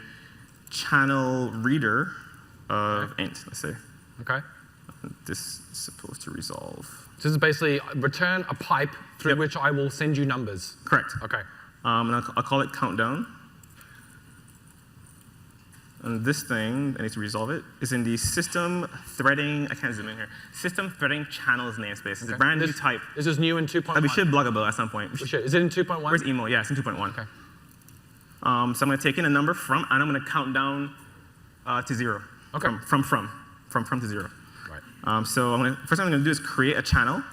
channel reader of int, let's say.
Okay.
This is supposed to resolve.
So this is basically return a pipe through which I will send you numbers.
Correct.
Okay.
And I'll call it countdown. And this thing, I need to resolve it, is in the system threading, I can't zoom in here, system threading channels namespace. It's a brand new type
This is new in 2.1.
that we should blog about at some point.
We should. Is it in 2.1?
Where's emo? Yeah, it's in 2.1.
Okay.
So I'm going to take in a number from, and I'm going to count down to 0.
Okay.
From to 0.
Right.
So first thing I'm going to do is create a channel.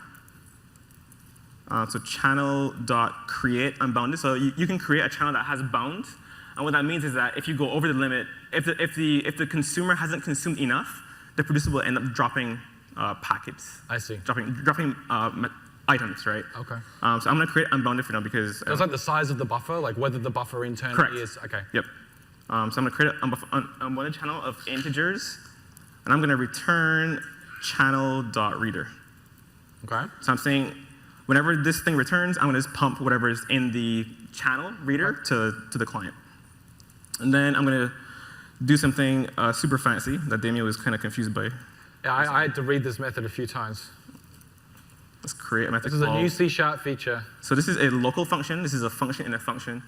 So channel.create unbounded. So you can create a channel that has bound. And what that means is that if you go over the limit, if the consumer hasn't consumed enough, the producer will end up dropping packets.
I see.
Dropping items, right?
Okay.
So I'm going to create unbounded for now because
So it's like the size of the buffer, like whether the buffer internally
Correct.
is. Okay.
Yep. So I'm going to create an unbounded channel of integers, and I'm going to return channel.reader.
Okay.
So I'm saying whenever this thing returns, I'm going to just pump whatever is in the channel reader to the client. And then I'm going to do something super fancy that Damien was kind of confused by.
Yeah, I had to read this method a few times.
Let's create a method
This is a
called-
new C# feature.
So this is a local function. This is a function in a function.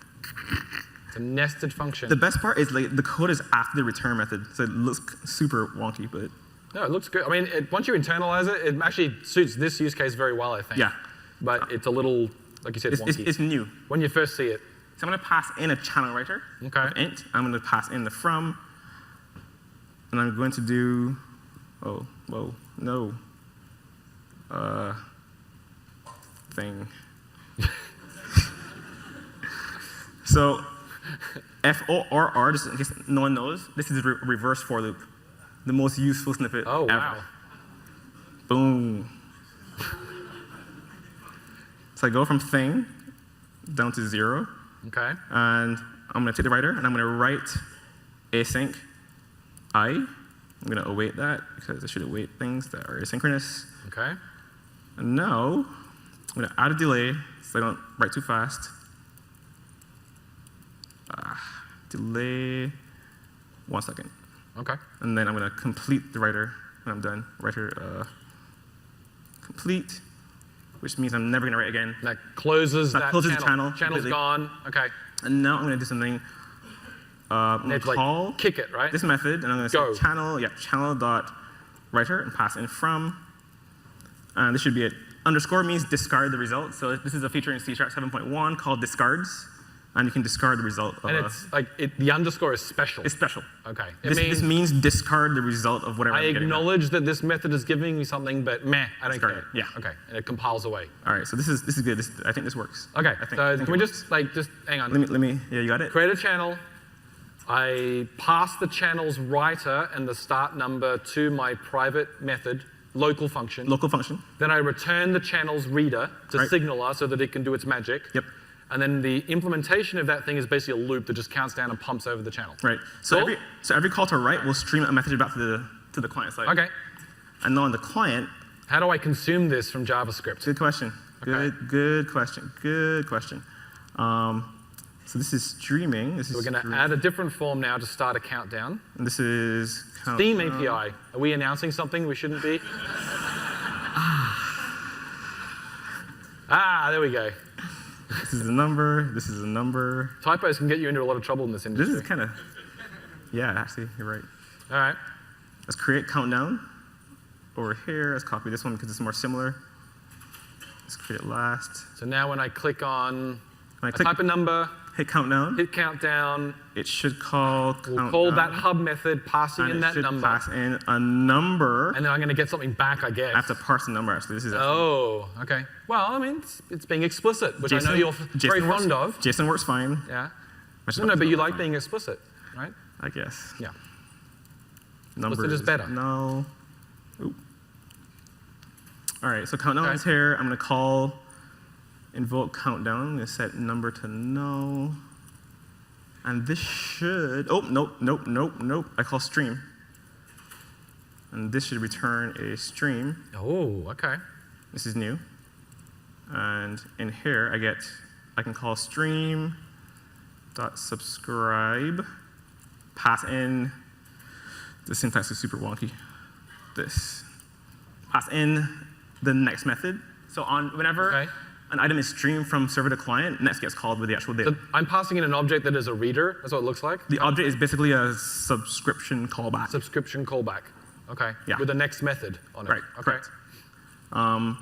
It's a nested function.
The best part is like the code is after the return method, so it looks super wonky, but
No, it looks good. I mean, once you internalize it, it actually suits this use case very well, I think.
yeah,
But it's a little, like you said, wonky.
it's new.
When you first see it.
So I'm going to pass in a channel writer
Okay.
of int. I'm going to pass in the from, and I'm going to do, thing. So FORR, just in case no one knows, this is a reverse for loop, the most useful snippet
Oh,
ever.
wow.
Boom. So I go from thing down to 0.
Okay.
And I'm going to take the writer, and I'm going to write async I. I'm going to await that, because I should await things that are asynchronous.
Okay.
And now, I'm going to add a delay, so I don't write too fast. Delay 1 second.
Okay.
And then I'm going to complete the writer, and I'm done. Writer complete, which means I'm never going to write again.
That closes that
closes the
channel.
channel
Channel's
completely.
gone. Okay.
And now I'm going to do something. I'm going to
Like,
call
kick it, right?
this method, and I'm going to
Go.
say channel.writer and pass in from. And this should be it. underscore means discard the result. So this is a feature in C# 7.1 called discards, and you can discard the result.
And it's like the underscore is special.
It's special.
Okay.
This means discard the result of whatever.
I acknowledge that this method is giving me something, but meh, I don't
Discard
care.
it. Yeah.
Okay. And it compiles away.
All right. So this is good. I think this works.
Okay.
I think
So
it
can we
works.
just hang on?
Let me. Yeah, you got it.
Create a channel. I pass the channel's writer and the start number to my private method, local function.
Local function.
Then I return the channel's reader to SignalR so that it can do its magic.
Yep.
And then the implementation of that thing is basically a loop that just counts down and pumps over the channel.
Right. So
Cool?
every call to write will stream a message back to the client side.
Okay.
And on the client.
How do I consume this from JavaScript?
Good question.
Okay.
Good question. Good question. So this is streaming.
So we're going to add a different form now to start a countdown.
And this is
Steam API. Are we announcing something we shouldn't be? There we go.
This is a number. This is a number.
Typos can get you into a lot of trouble in this industry.
This is kind of, yeah, actually, you're right.
All right.
Let's create countdown. Over here, let's copy this one because it's more similar. Let's create it last.
So now when I click on,
When I
type a number,
hit countdown,
hit countdown,
it should call
we'll call that hub method, passing in that number.
Pass in a number.
And then I'm going to get something back, I guess.
I have to parse the number, actually. This is
Oh, okay. Well, I mean, it's being explicit, which I know you're very fond of.
JSON works fine.
Yeah. No, but you like being explicit, right?
I guess.
Yeah.
Numbers.
Explicit is better.
No. Ooh. All right, so countdown is here. I'm going to call invoke countdown. I'm going to set number to no. And this should, oh, nope. I call stream. And this should return a stream.
Oh, okay.
This is new. And in here, I can call stream.subscribe, pass in, the syntax is super wonky, this. Pass in the next method. So whenever an item is streamed from server to client, next gets called with the actual data.
So I'm passing in an object that is a reader. That's what it looks like.
The object is basically a subscription callback.
Subscription callback. Okay.
Yeah.
With the next method on it.
Right.
Okay.
Correct. And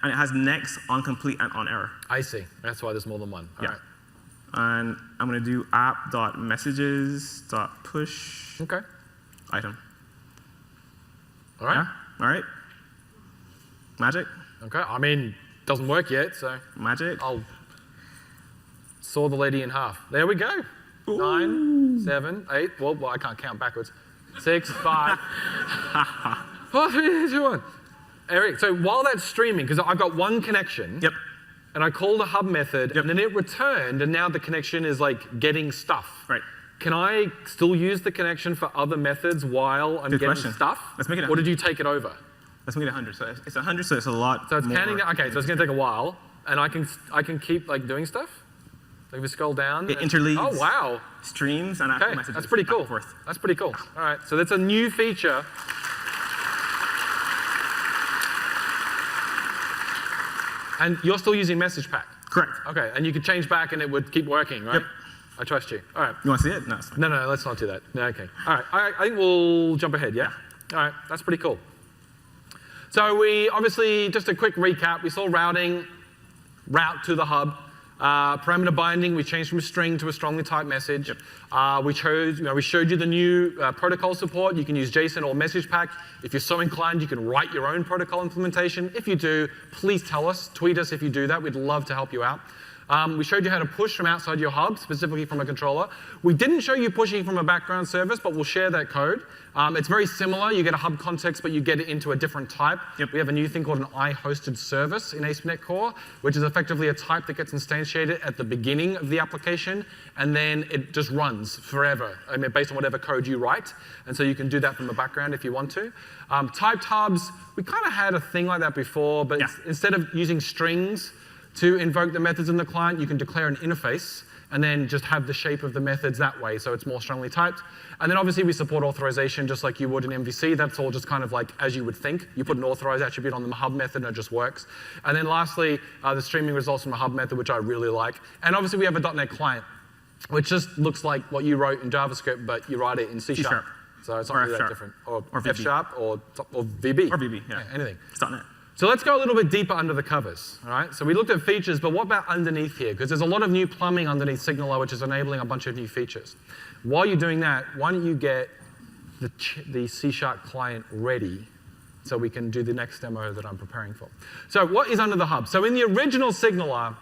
it has next, on complete, and on error.
I see. That's why there's more than one. All right.
And I'm going to do app.messages.push
Okay.
item.
All right.
Yeah? All right. Magic.
Okay. I mean, doesn't work yet, so
Magic.
I'll saw the lady in half. There we go.
Ooh.
9, 7, 8. Well, I can't count backwards. 6, 5. 4, 3, 2, 1. Eric, so while that's streaming, because I've got one connection.
Yep.
And I called a hub method, and then it returned, and now the connection is like getting stuff.
Right.
Can I still use the connection for other methods while I'm getting stuff?
Let's make it
Or did you take it over?
Let's make it 100. So it's 100, so it's a lot.
So it's
more.
counting down. Okay, so it's going to take a while, and I can keep like doing stuff. Like if we scroll down,
It interleaves.
Oh wow!
Streams and actual
Okay,
messages.
that's pretty
back and
cool.
forth.
That's pretty cool. All right, so that's a new feature. And you're still using Message Pack.
Correct.
Okay, and you could change back, and it would keep working, right?
Yep.
I trust you. All right.
You want to see it? No, it's fine.
No, let's not do that. No, okay. All right. I think we'll jump ahead, yeah? All right. That's pretty cool. So we obviously, just a quick recap, we saw routing, route to the hub. Parameter binding, we changed from a string to a strongly typed message.
Yep.
We showed you the new protocol support. You can use JSON or Message Pack. If you're so inclined, you can write your own protocol implementation. If you do, please tell us. Tweet us if you do that. We'd love to help you out. We showed you how to push from outside your hub, specifically from a controller. We didn't show you pushing from a background service, but we'll share that code. It's very similar. You get a hub context, but you get it into a different type.
Yep.
We have a new thing called an I-hosted service in ASP.NET Core, which is effectively a type that gets instantiated at the beginning of the application, and then it just runs forever, based on whatever code you write. And so you can do that from the background if you want to. Typed hubs, we kind of had a thing like that before, but instead of using strings to invoke the methods in the client, you can declare an interface and then just have the shape of the methods that way, so it's more strongly typed. And then obviously we support authorization just like you would in MVC. That's all just kind of like as you would think. You put an authorize attribute on the hub method and it just works. And then lastly, the streaming results from a hub method, which I really like. And obviously we have a .NET client, which just looks like what you wrote in JavaScript, but you write it in C#. So it's not really that different. Or F# or VB.
Or VB, yeah.
Anything.
It's .NET.
So let's go a little bit deeper under the covers, all right? So we looked at features, but what about underneath here? Because there's a lot of new plumbing underneath SignalR, which is enabling a bunch of new features. While you're doing that, why don't you get the C# client ready so we can do the next demo that I'm preparing for. So what is under the hub? So in the original SignalR,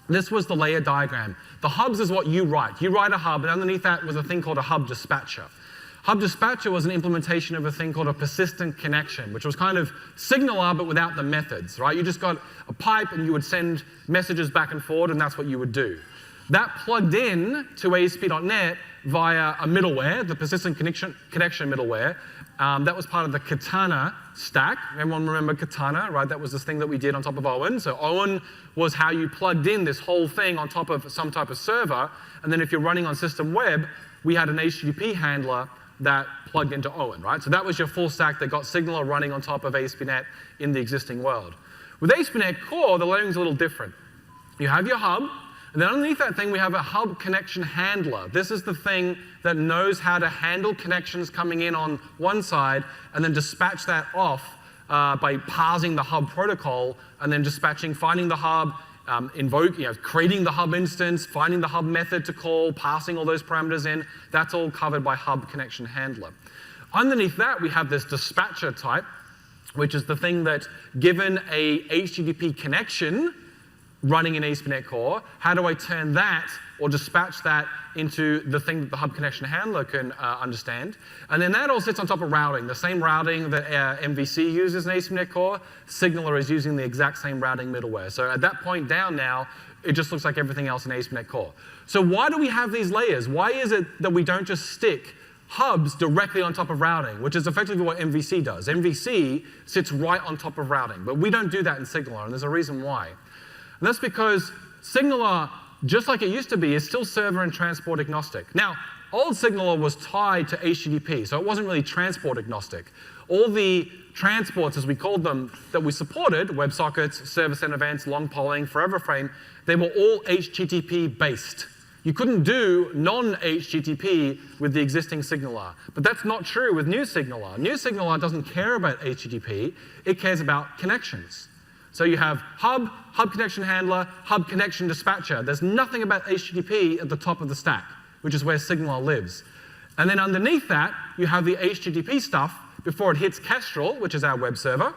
this was the layer diagram. The hubs is what you write. You write a hub, and underneath that was a thing called a hub dispatcher. Hub dispatcher was an implementation of a thing called a persistent connection, which was kind of SignalR but without the methods, right? You just got a pipe and you would send messages back and forward, and that's what you would do. That plugged in to ASP.NET via a middleware, the persistent connection middleware. That was part of the Katana stack. Everyone remember Katana, right? That was this thing that we did on top of Owen. So Owen was how you plugged in this whole thing on top of some type of server. And then if you're running on system web, we had an HTTP handler that plugged into Owen, right? So that was your full stack that got SignalR running on top of ASP.NET in the existing world. With ASP.NET Core, the layering is a little different. You have your hub, and then underneath that thing, we have a hub connection handler. This is the thing that knows how to handle connections coming in on one side and then dispatch that off by parsing the hub protocol and then dispatching, finding the hub, creating the hub instance, finding the hub method to call, passing all those parameters in. That's all covered by hub connection handler. Underneath that, we have this dispatcher type, which is the thing that, given a HTTP connection running in ASP.NET Core, how do I turn that or dispatch that into the thing that the hub connection handler can understand? And then that all sits on top of routing. The same routing that MVC uses in ASP.NET Core, SignalR is using the exact same routing middleware. So at that point down now, it just looks like everything else in ASP.NET Core. So why do we have these layers? Why is it that we don't just stick hubs directly on top of routing, which is effectively what MVC does? MVC sits right on top of routing, but we don't do that in SignalR, and there's a reason why. And that's because SignalR, just like it used to be, is still server and transport agnostic. Now, old SignalR was tied to HTTP, so it wasn't really transport agnostic. All the transports, as we called them, that we supported, WebSockets, server-side events, long polling, forever frame, they were all HTTP based. You couldn't do non-HTTP with the existing SignalR. But that's not true with new SignalR. New SignalR doesn't care about HTTP, it cares about connections. So you have hub, hub connection handler, hub connection dispatcher. There's nothing about HTTP at the top of the stack, which is where SignalR lives. And then underneath that, you have the HTTP stuff before it hits Kestrel, which is our web server.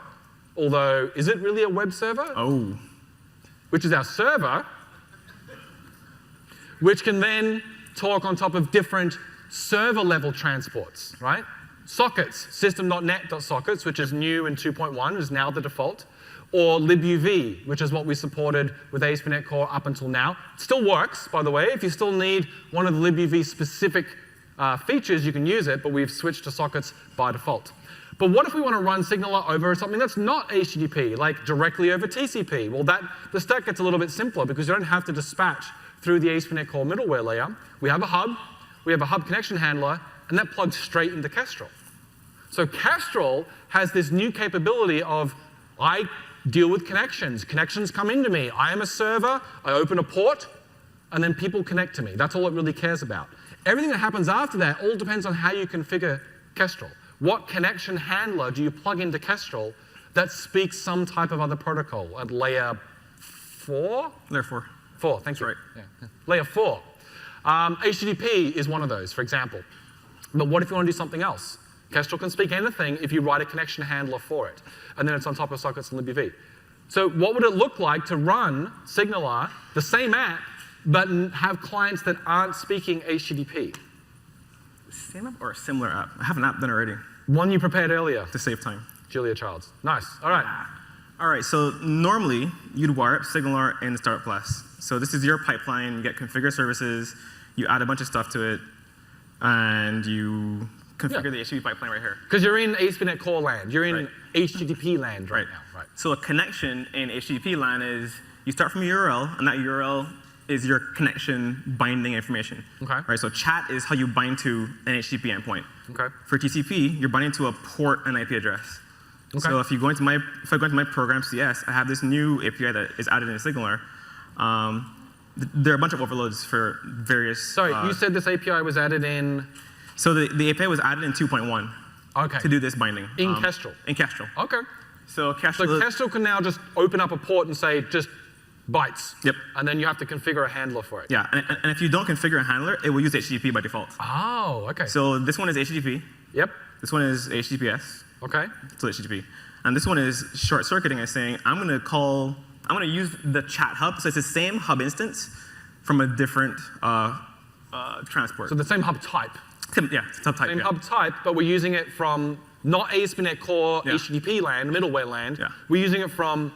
Although, is it really a web server?
Oh.
Which is our server, which can then talk on top of different server-level transports, right? Sockets, system.net.sockets, which is new in 2.1, is now the default. Or libuv, which is what we supported with ASP.NET Core up until now. It still works, by the way. If you still need one of the libuv specific features, you can use it, but we've switched to sockets by default. But what if we want to run SignalR over something that's not HTTP, like directly over TCP? Well, the stack gets a little bit simpler because you don't have to dispatch through the ASP.NET Core middleware layer. We have a hub, we have a hub connection handler, and that plugs straight into Kestrel. So Kestrel has this new capability of, I deal with connections. Connections come into me. I am a server. I open a port, and then people connect to me. That's all it really cares about. Everything that happens after that all depends on how you configure Kestrel. What connection handler do you plug into Kestrel that speaks some type of other protocol at layer 4?
Layer 4.
4, thanks.
Right.
Yeah. Layer 4. HTTP is one of those, for example. But what if you want to do something else? Kestrel can speak anything if you write a connection handler for it. And then it's on top of sockets and libuv. So what would it look like to run SignalR, the same app, but have clients that aren't speaking HTTP?
Same app or a similar app? I have an app done already.
One you prepared earlier.
To save time.
Julia Childs. Nice. All right.
All right, so normally you'd wire up SignalR in the startup class. So this is your pipeline. You get configure services. You add a bunch of stuff to it. And you configure the HTTP pipeline right here.
Because you're in ASP.NET Core land. You're in HTTP land right now. Right.
So a connection in HTTP land is you start from a URL, and that URL is your connection binding information.
Okay.
Right. So chat is how you bind to an HTTP endpoint.
Okay.
For TCP, you're binding to a port and IP address.
Okay.
So if I go into my program CS, I have this new API that is added in SignalR. There are a bunch of overloads for various.
Sorry, you said this API was added in.
So the API was added in 2.1.
Okay.
To do this binding.
In Kestrel.
In Kestrel.
Okay.
So
So
Kestrel.
Kestrel can now just open up a port and say just bytes.
Yep.
And then you have to configure a handler for it.
Yeah, and if you don't configure a handler, it will use HTTP by default.
Oh, okay.
So this one is HTTP.
Yep.
This one is HTTPS.
Okay.
So HTTP. And this one is short circuiting and saying, I'm going to use the chat hub. So it's the same hub instance from a different transport.
So the same hub type.
Yeah, subtype.
Same
Yeah.
hub type, but we're using it from not ASP.NET Core
Yeah.
HTTP land, middleware land.
Yeah.
We're using it from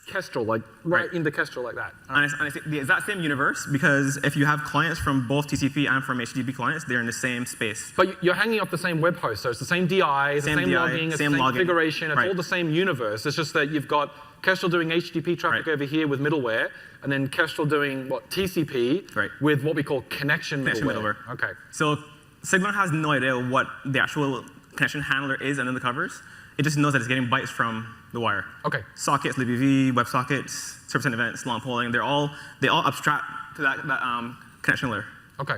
Kestrel, like
Right.
into Kestrel like that.
And it's the exact same universe, because if you have clients from both TCP and from HTTP clients, they're in the same space.
But you're hanging off the same web host, so it's the same DI, it's the
Same
same
DI,
logging, it's the
same
same
logging.
configuration, it's
Right.
all the same universe. It's just that you've got Kestrel doing HTTP traffic
Right.
over here with middleware, and then Kestrel doing what TCP
Right.
with what we call connection middleware. Okay.
So SignalR has no idea what the actual connection handler is under the covers. It just knows that it's getting bytes from the wire.
Okay.
Sockets, libv, WebSockets, service and events, long polling, they all abstract to that connection layer.
Okay.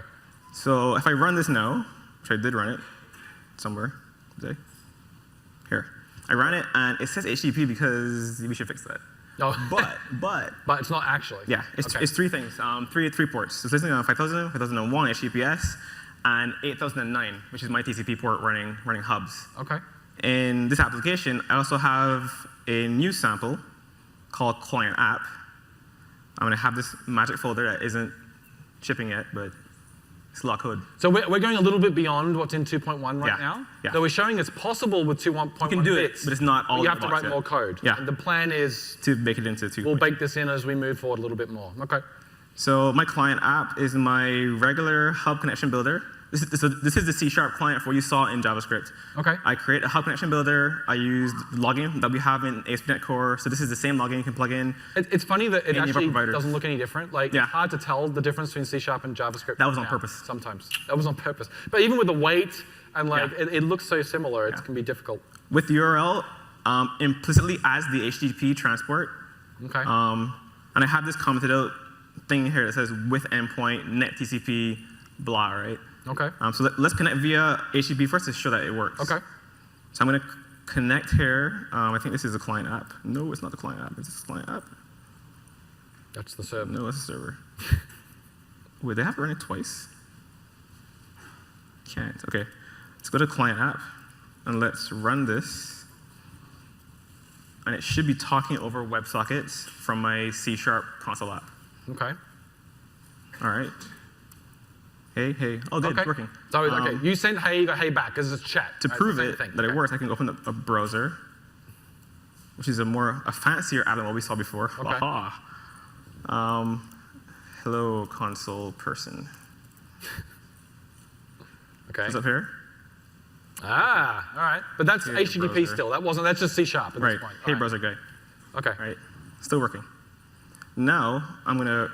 So if I run this now, which I did run it somewhere today, here. I ran it and it says HTTP because we should fix that.
Oh.
But
it's not actually.
yeah, it's,
Okay.
it's three things, three ports. So it's listening on 5000, 5001 HTTPS, and 8009, which is my TCP port running hubs.
Okay.
In this application, I also have a new sample called client app. I'm going to have this magic folder that isn't shipping yet, but it's a lot of code.
So we're going a little bit beyond what's in 2.1 right
Yeah.
now.
Yeah.
So we're showing it's possible with 2.1
You can do it,
bits,
but it's not all
you
in
have
the
to
box
write
yet.
more code.
Yeah.
And the plan is
To make it into 2.
we'll bake this in as we move forward a little bit more. Okay.
So my client app is my regular hub connection builder. This is the C# client for what you saw in JavaScript.
Okay.
I create a hub connection builder. I use the logging that we have in ASP.NET Core. So this is the same logging you can plug in.
It's funny that it
Any of our
actually
providers.
doesn't look any different. Like,
Yeah.
it's hard to tell the difference between C# and JavaScript.
That was on
now,
purpose.
Sometimes. That was on purpose. But even with the weight and like,
Yeah.
it looks so similar, it
Yeah.
can be difficult.
With the URL implicitly as the HTTP transport.
Okay.
And I have this commented out thing here that says with endpoint, net TCP, blah, right?
Okay.
So let's connect via HTTP first to show that it works.
Okay.
So I'm going to connect here. I think this is a client app. No, it's not the client app. Is this a client app?
That's the server.
No, it's a server. Wait, they have to run it twice? Can't. Okay. Let's go to client app and let's run this. And it should be talking over WebSockets from my C# console app.
Okay.
All right. Hey, hey. Oh, good,
Okay.
it's working.
So, okay. You sent hey, you got hey back because it's a chat.
To
right?
prove
Same
it
thing.
that it
Okay.
works, I can open up a browser, which is a fancier app than what we saw before.
Okay.
Aha. Hello, console person.
Okay.
Is up here?
Ah, all right. But that's
Here's the
HTTP
browser.
still. That's just C# at
Right.
this point.
Hey,
All right.
browser guy.
Okay.
Right. Still working. Now I'm gonna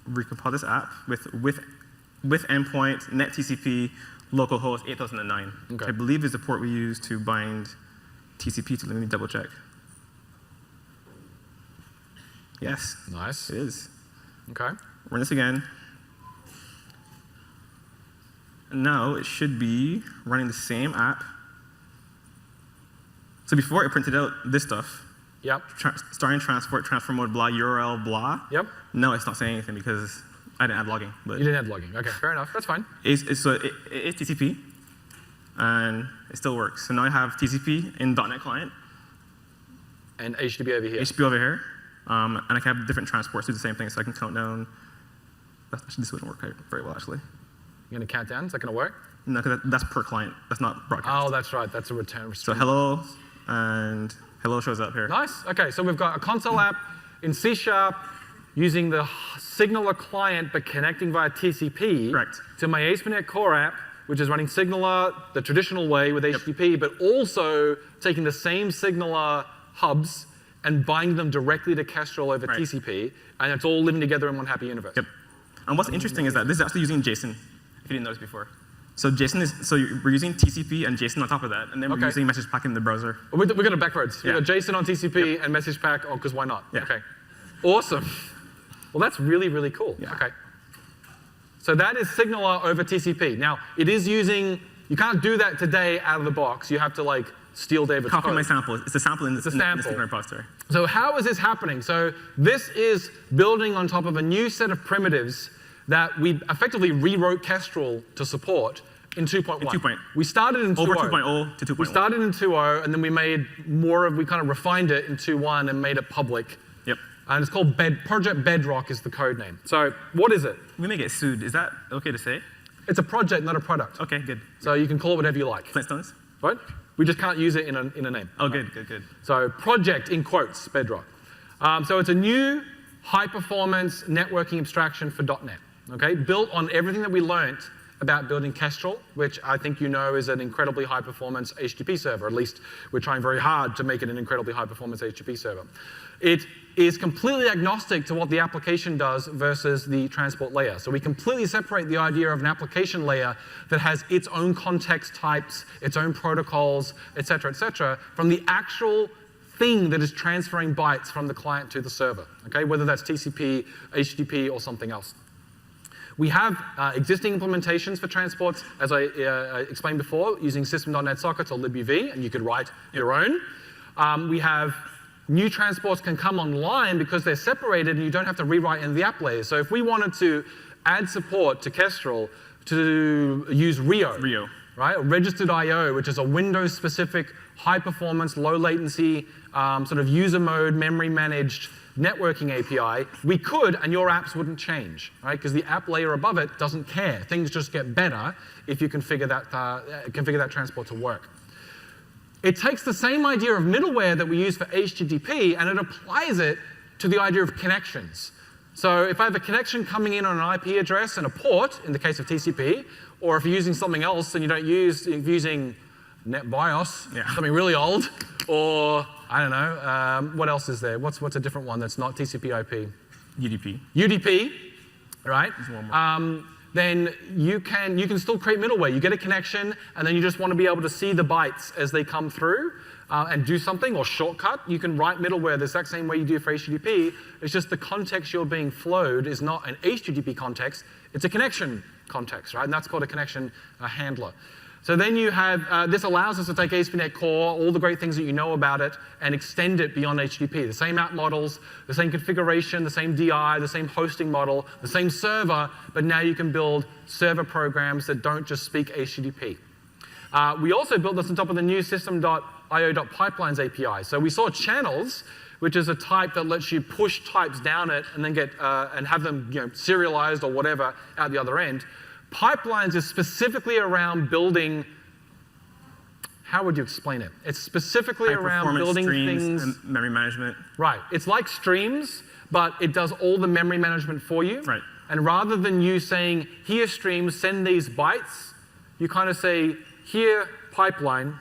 recompile this app with endpoint, net TCP, localhost 8009.
Okay.
I believe is the port we use to bind TCP to. Let me double check. Yes,
Nice.
it is.
Okay.
Run this again. And now it should be running the same app. So before it printed out this stuff,
Yep.
starting transport, transfer mode, blah, URL, blah.
Yep.
No, it's not saying anything because I didn't add logging. But
You didn't add logging. Okay. Fair enough. That's fine.
so it is TCP, and it still works. So now I have TCP in .NET Client,
And HTTP over here.
HTTP over here, and I can have different transports do the same thing. So I can count down. Actually, this wouldn't work very well, actually.
You're going to count down? Is that going to work?
No, because that's per client. That's not broadcast.
Oh, that's right. That's a return.
So hello, and hello shows up here.
Nice. Okay, so we've got a console app in C# using the SignalR client but connecting via TCP
Correct.
to my ASP.NET Core app, which is running SignalR the traditional way with HTTP, but also taking the same SignalR hubs and binding them directly to Kestrel over
Right.
TCP, and it's all living together in one happy universe.
Yep. And what's interesting is that this is actually using JSON, if you didn't notice before. So JSON is, so we're using TCP and JSON on top of that, and then we're
Okay.
using message pack in the browser.
We're going to backwards.
Yeah.
We've got JSON on TCP and message pack, because why not?
Yeah.
Okay. Awesome. Well, that's really, really cool.
Yeah.
Okay. So that is SignalR over TCP. Now, it is using, you can't do that today out of the box. You have to like steal David's
Copy
code.
my sample. It's a sample in the
sample.
SignalR repository.
So how is this happening? So this is building on top of a new set of primitives that we effectively rewrote Kestrel to support in 2.1. We started in 2.0.
Over 2.0 to 2.1.
We started in 2.0, and then we made we kind of refined it in 2.1 and made it public.
Yep.
And it's called Project Bedrock is the code name. So what is it?
We may get sued. Is that okay to say?
It's a project, not a product.
Okay, good.
So you can call it whatever you like.
Flintstones?
Right? We just can't use it in a name.
Oh, good, good, good.
So project, in quotes, Bedrock. So it's a new high-performance networking abstraction for .NET, okay? Built on everything that we learned about building Kestrel, which I think you know is an incredibly high-performance HTTP server. At least we're trying very hard to make it an incredibly high-performance HTTP server. It is completely agnostic to what the application does versus the transport layer. So we completely separate the idea of an application layer that has its own context types, its own protocols, et cetera, from the actual thing that is transferring bytes from the client to the server, okay? Whether that's TCP, HTTP, or something else. We have existing implementations for transports, as I explained before, using system.NET sockets or libuv, and you could write your own. We have new transports can come online because they're separated and you don't have to rewrite in the app layer. So if we wanted to add support to Kestrel to use Rio. Right? Or registered I/O, which is a Windows-specific, high-performance, low-latency, sort of user mode, memory-managed networking API, we could, and your apps wouldn't change, right? Because the app layer above it doesn't care. Things just get better if you configure that transport to work. It takes the same idea of middleware that we use for HTTP, and it applies it to the idea of connections. So if I have a connection coming in on an IP address and a port, in the case of TCP, or if you're using something else and if you're using NetBIOS, something really old, or I don't know, what else is there? What's a different one that's not TCP IP?
UDP.
UDP, right?
There's one more.
Then you can still create middleware. You get a connection, and then you just want to be able to see the bytes as they come through and do something, or shortcut. You can write middleware the exact same way you do for HTTP. It's just the context you're being flowed is not an HTTP context. It's a connection context, right? And that's called a connection handler. So then you have, this allows us to take ASP.NET Core, all the great things that you know about it, and extend it beyond HTTP. The same app models, the same configuration, the same DI, the same hosting model, the same server, but now you can build server programs that don't just speak HTTP. We also built this on top of the new system.io.pipelines API. So we saw channels, which is a type that lets you push types down it and then get and have them serialized or whatever out the other end. Pipelines is specifically around building, how would you explain it? It's specifically around building things.
And memory management.
Right. It's like streams, but it does all the memory management for you.
Right.
And rather than you saying, here streams, send these bytes, you kind of say, here pipeline,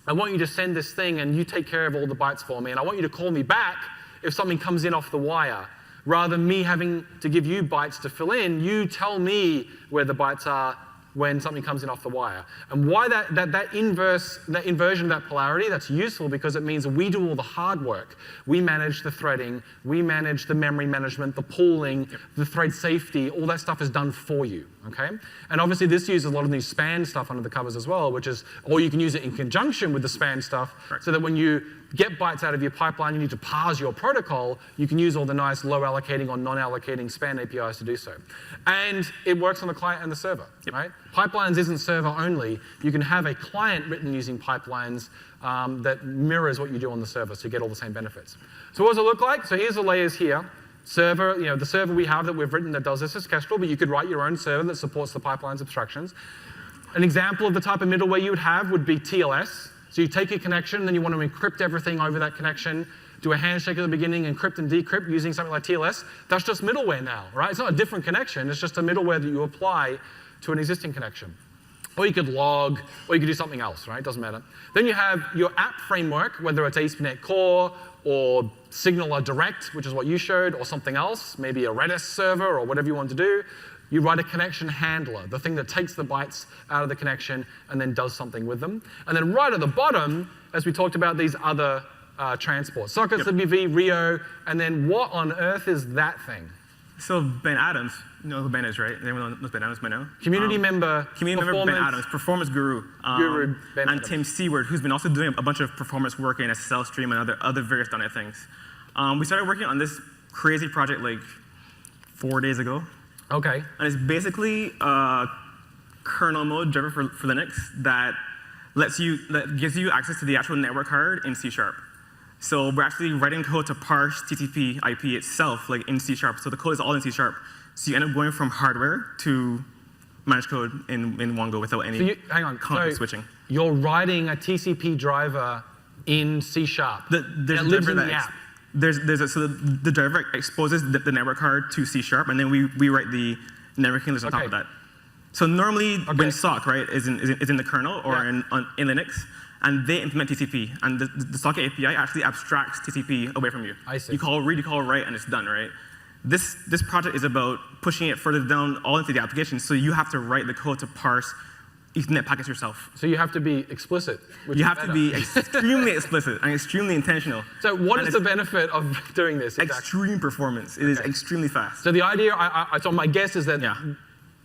I want you to send this thing and you take care of all the bytes for me. And I want you to call me back if something comes in off the wire. Rather than me having to give you bytes to fill in, you tell me where the bytes are when something comes in off the wire. And why that inversion of that polarity, that's useful because it means we do all the hard work. We manage the threading, we manage the memory management, the pooling, the thread safety, all that stuff is done for you, okay? And obviously this uses a lot of new span stuff under the covers as well, which is, or you can use it in conjunction with the span stuff, so that when you get bytes out of your pipeline, you need to parse your protocol, you can use all the nice low allocating or non-allocating span APIs to do so. And it works on the client and the server, right? Pipelines isn't server only. You can have a client written using pipelines that mirrors what you do on the server, so you get all the same benefits. So what does it look like? So here's the layers here. Server, the server we have that we've written that does this is Kestrel, but you could write your own server that supports the pipelines abstractions. An example of the type of middleware you would have would be TLS. So you take a connection, then you want to encrypt everything over that connection, do a handshake at the beginning, encrypt and decrypt using something like TLS. That's just middleware now, right? It's not a different connection. It's just a middleware that you apply to an existing connection. Or you could log, or you could do something else, right? It doesn't matter. Then you have your app framework, whether it's ASP.NET Core or SignalR Direct, which is what you showed, or something else, maybe a Redis server or whatever you want to do. You write a connection handler, the thing that takes the bytes out of the connection and then does something with them. And then right at the bottom, as we talked about these other transports, sockets, libuv, Rio, and then what on earth is that thing?
So Ben Adams, You know who Ben is, right? Everyone knows Ben Adams by now.
Community member,
Ben Adams, performance guru.
Ben
and
Adams.
Tim Seward, who's been also doing a bunch of performance work in SSL Stream and other various .NET things. We started working on this crazy project like 4 days ago.
Okay.
And it's basically a kernel mode driver for Linux that gives you access to the actual network card in C#. So we're actually writing code to parse TCP IP itself, like in C#. So the code is all in C#. So you end up going from hardware to managed code in one go without any
hang on.
context switching.
You're writing a TCP driver in C#.
There's
that lives in the app.
So the driver exposes the network card to C#, and then we write the networking list on top of that. So normally WinSock, right, is in the kernel or in Linux, and they implement TCP, and the socket API actually abstracts TCP away from you.
I see.
You call read, you call write, and it's done, right? This project is about pushing it further down all into the application, so you have to write the code to parse Ethernet packets yourself.
So you have to be explicit.
You have to be extremely explicit and extremely intentional.
So what is the benefit of doing this? Exactly?
Extreme performance. It is extremely fast.
So the idea, so my guess is that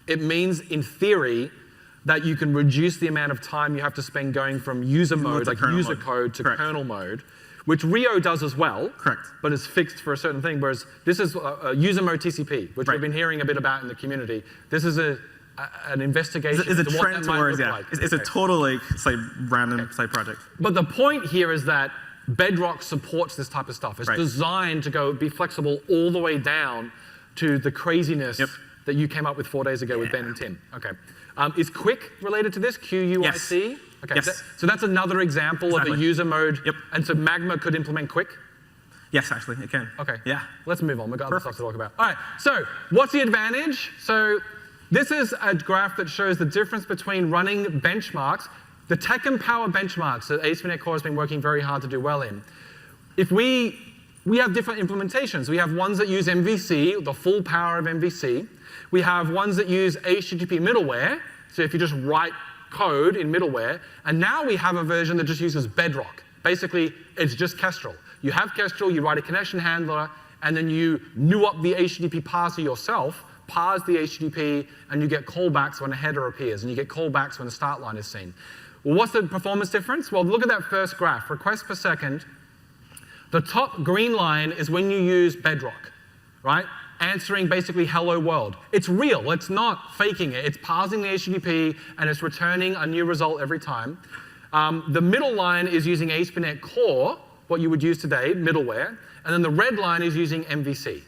it means, in theory, that you can reduce the amount of time you have to spend going from user mode, like user code, to kernel mode, which Rio does as well.
Correct.
But is fixed for a certain thing, whereas this is a user mode TCP, which we've been hearing a bit about in the community. This is an investigation
it's a
into
trend
what that might
towards,
look like.
It's a total like random side project.
But the point here is that Bedrock supports this type of stuff. It's designed to be flexible all the way down to the craziness that you came up with 4 days ago with Ben and Tim. Okay. Is Quick related to this? QUIC?
Yes.
Okay.
Yes.
So that's another example of a user mode.
Yep.
And so Magma could implement Quick?
Yes, actually, it can.
Okay.
Yeah.
Let's move on. We've got other stuff to talk about. All right. So what's the advantage? So this is a graph that shows the difference between running benchmarks, the tech and power benchmarks that ASP.NET Core has been working very hard to do well in. If we have different implementations. We have ones that use MVC, the full power of MVC. We have ones that use HTTP middleware, so if you just write code in middleware. And now we have a version that just uses Bedrock. Basically, it's just Kestrel. You have Kestrel, you write a connection handler, and then you new up the HTTP parser yourself, parse the HTTP, and you get callbacks when a header appears, and you get callbacks when the start line is seen. Well, what's the performance difference? Well, look at that first graph, requests per second. The top green line is when you use Bedrock, right? Answering basically hello world. It's real, it's not faking it. It's parsing the HTTP and it's returning a new result every time. The middle line is using ASP.NET Core, what you would use today, middleware. And then the red line is using MVC.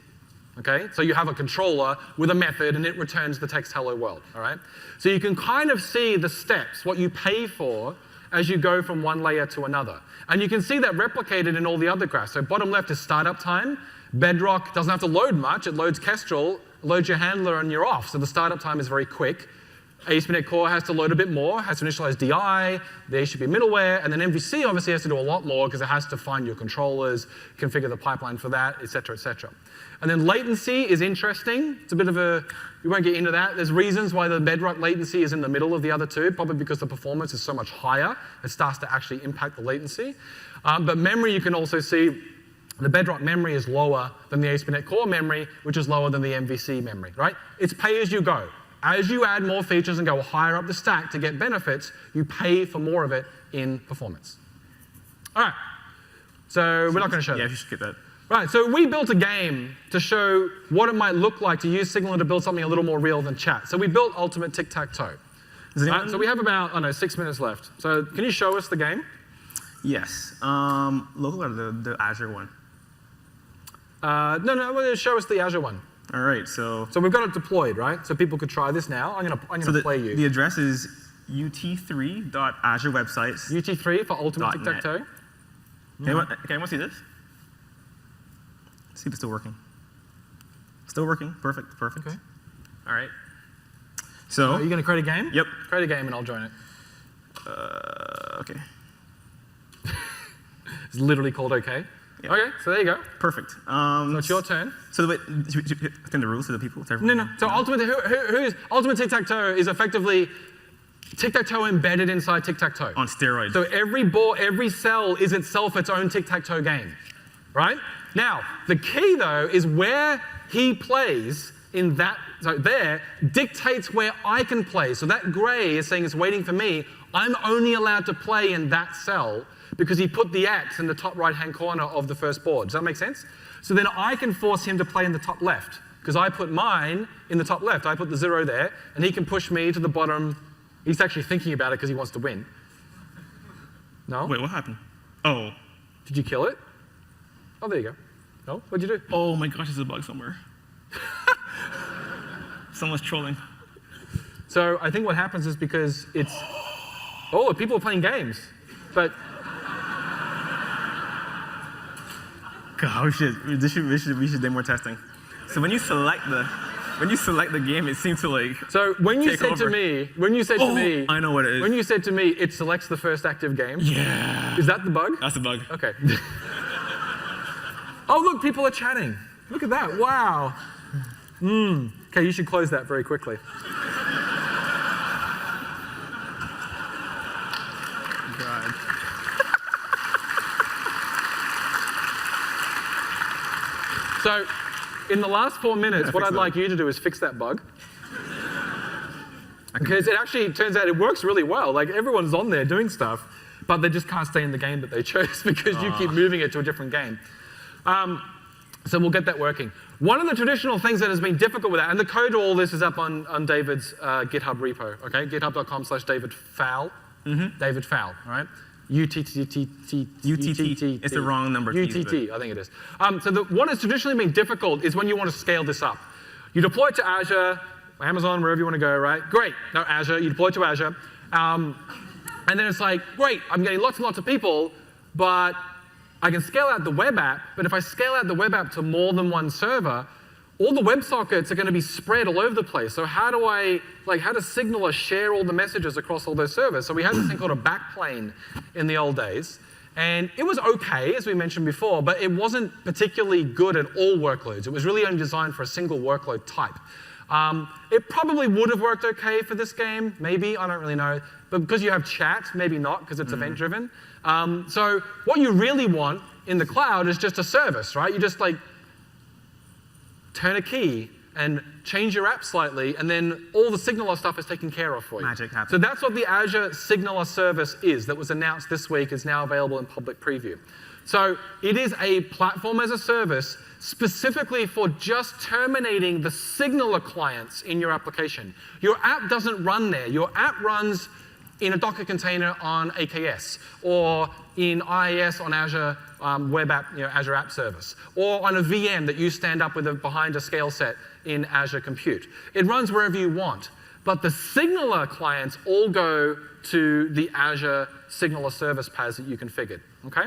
Okay? So you have a controller with a method and it returns the text hello world. All right? So you can kind of see the steps, what you pay for as you go from one layer to another. And you can see that replicated in all the other graphs. So bottom left is startup time. Bedrock doesn't have to load much. It loads Kestrel, loads your handler, and you're off. So the startup time is very quick. ASP.NET Core has to load a bit more, has to initialize DI, the HTTP middleware, and then MVC obviously has to do a lot more because it has to find your controllers, configure the pipeline for that, et cetera, et cetera. And then latency is interesting. It's a bit of a, we won't get into that. There's reasons why the Bedrock latency is in the middle of the other two, probably because the performance is so much higher. It starts to actually impact the latency. But memory, you can also see the Bedrock memory is lower than the ASP.NET Core memory, which is lower than the MVC memory, right? It's pay as you go. As you add more features and go higher up the stack to get benefits, you pay for more of it in performance. All right. So we're not going to show that.
Yeah, you should get that.
Right, so we built a game to show what it might look like to use SignalR to build something a little more real than chat. So we built Ultimate Tic-Tac-Toe. Right, so we have about, 6 minutes left. So can you show us the game?
Yes. Local or the Azure one?
No, show us the Azure one.
All right, so
we've got it deployed, right? So people could try this now. I'm gonna play you.
The address is ut3.azurewebsites.
ut3 for Ultimate Tic-Tac-Toe.
Can anyone see this? See if it's still working. Still working. Perfect.
Okay.
All right. So
are you going to create a game?
Yep.
Create a game and I'll join it.
Okay.
It's literally called OK. Yep. Okay, so there you go.
Perfect.
So it's your turn.
So the the rules to the people.
No. So Ultimate Tic-Tac-Toe is effectively Tic-Tac-Toe embedded inside Tic-Tac-Toe.
On steroids.
So every cell is itself its own Tic-Tac-Toe game, right? Now, the key, though, is where he plays in that, so there, dictates where I can play. So that gray is saying it's waiting for me. I'm only allowed to play in that cell because he put the X in the top right-hand corner of the first board. Does that make sense? So then I can force him to play in the top left because I put mine in the top left. I put the 0 there, and he can push me to the bottom. He's actually thinking about it because he wants to win. No?
Wait, what happened? Oh.
Did you kill it? Oh, there you go. No? What'd you do?
Oh my gosh, there's a bug somewhere. Someone's trolling.
So I think what happens is because it's, oh, people are playing games, but
God, we should do more testing. So when you select the game, it seems to like.
So when you said
over.
to me,
I know what it is.
When you said to me, it selects the first active game.
Yeah.
Is that the bug?
That's the bug.
Okay. Oh, look, people are chatting. Look at that. Wow. Okay, you should close that very quickly.
God.
So, in the last 4 minutes, what
fix
I'd
that.
like you to do is fix that bug. Because it actually turns out it works really well. Like, everyone's on there doing stuff, but they just can't stay in the game that they chose because you keep moving it to a different game. So we'll get that working. One of the traditional things that has been difficult with that, and the code to all this is up on David's GitHub repo, okay? github.com/David Fowl. David Fowl, right? UTT.
It's the wrong number.
UTT, I think it is. So what has traditionally been difficult is when you want to scale this up. You deploy it to Azure, Amazon, wherever you want to go, right? Great. No, Azure. You deploy it to Azure. And then it's like, great, I'm getting lots and lots of people, but I can scale out the web app, but if I scale out the web app to more than one server, all the WebSockets are going to be spread all over the place. So how does SignalR share all the messages across all those servers? So we had this thing called a backplane in the old days. And it was okay, as we mentioned before, but it wasn't particularly good at all workloads. It was really only designed for a single workload type. It probably would have worked okay for this game, maybe, I don't really know. But because you have chat, maybe not, because it's event-driven. So what you really want in the cloud is just a service, right? You just like turn a key and change your app slightly, and then all the SignalR stuff is taken care of for you.
Magic happens.
So that's what the Azure SignalR service is that was announced this week, is now available in public preview. So it is a platform as a service specifically for just terminating the SignalR clients in your application. Your app doesn't run there. Your app runs in a Docker container on AKS, or in IaaS on Azure Web App, Azure App Service, or on a VM that you stand up with behind a scale set in Azure Compute. It runs wherever you want, but the SignalR clients all go to the Azure SignalR service paths that you configured. Okay?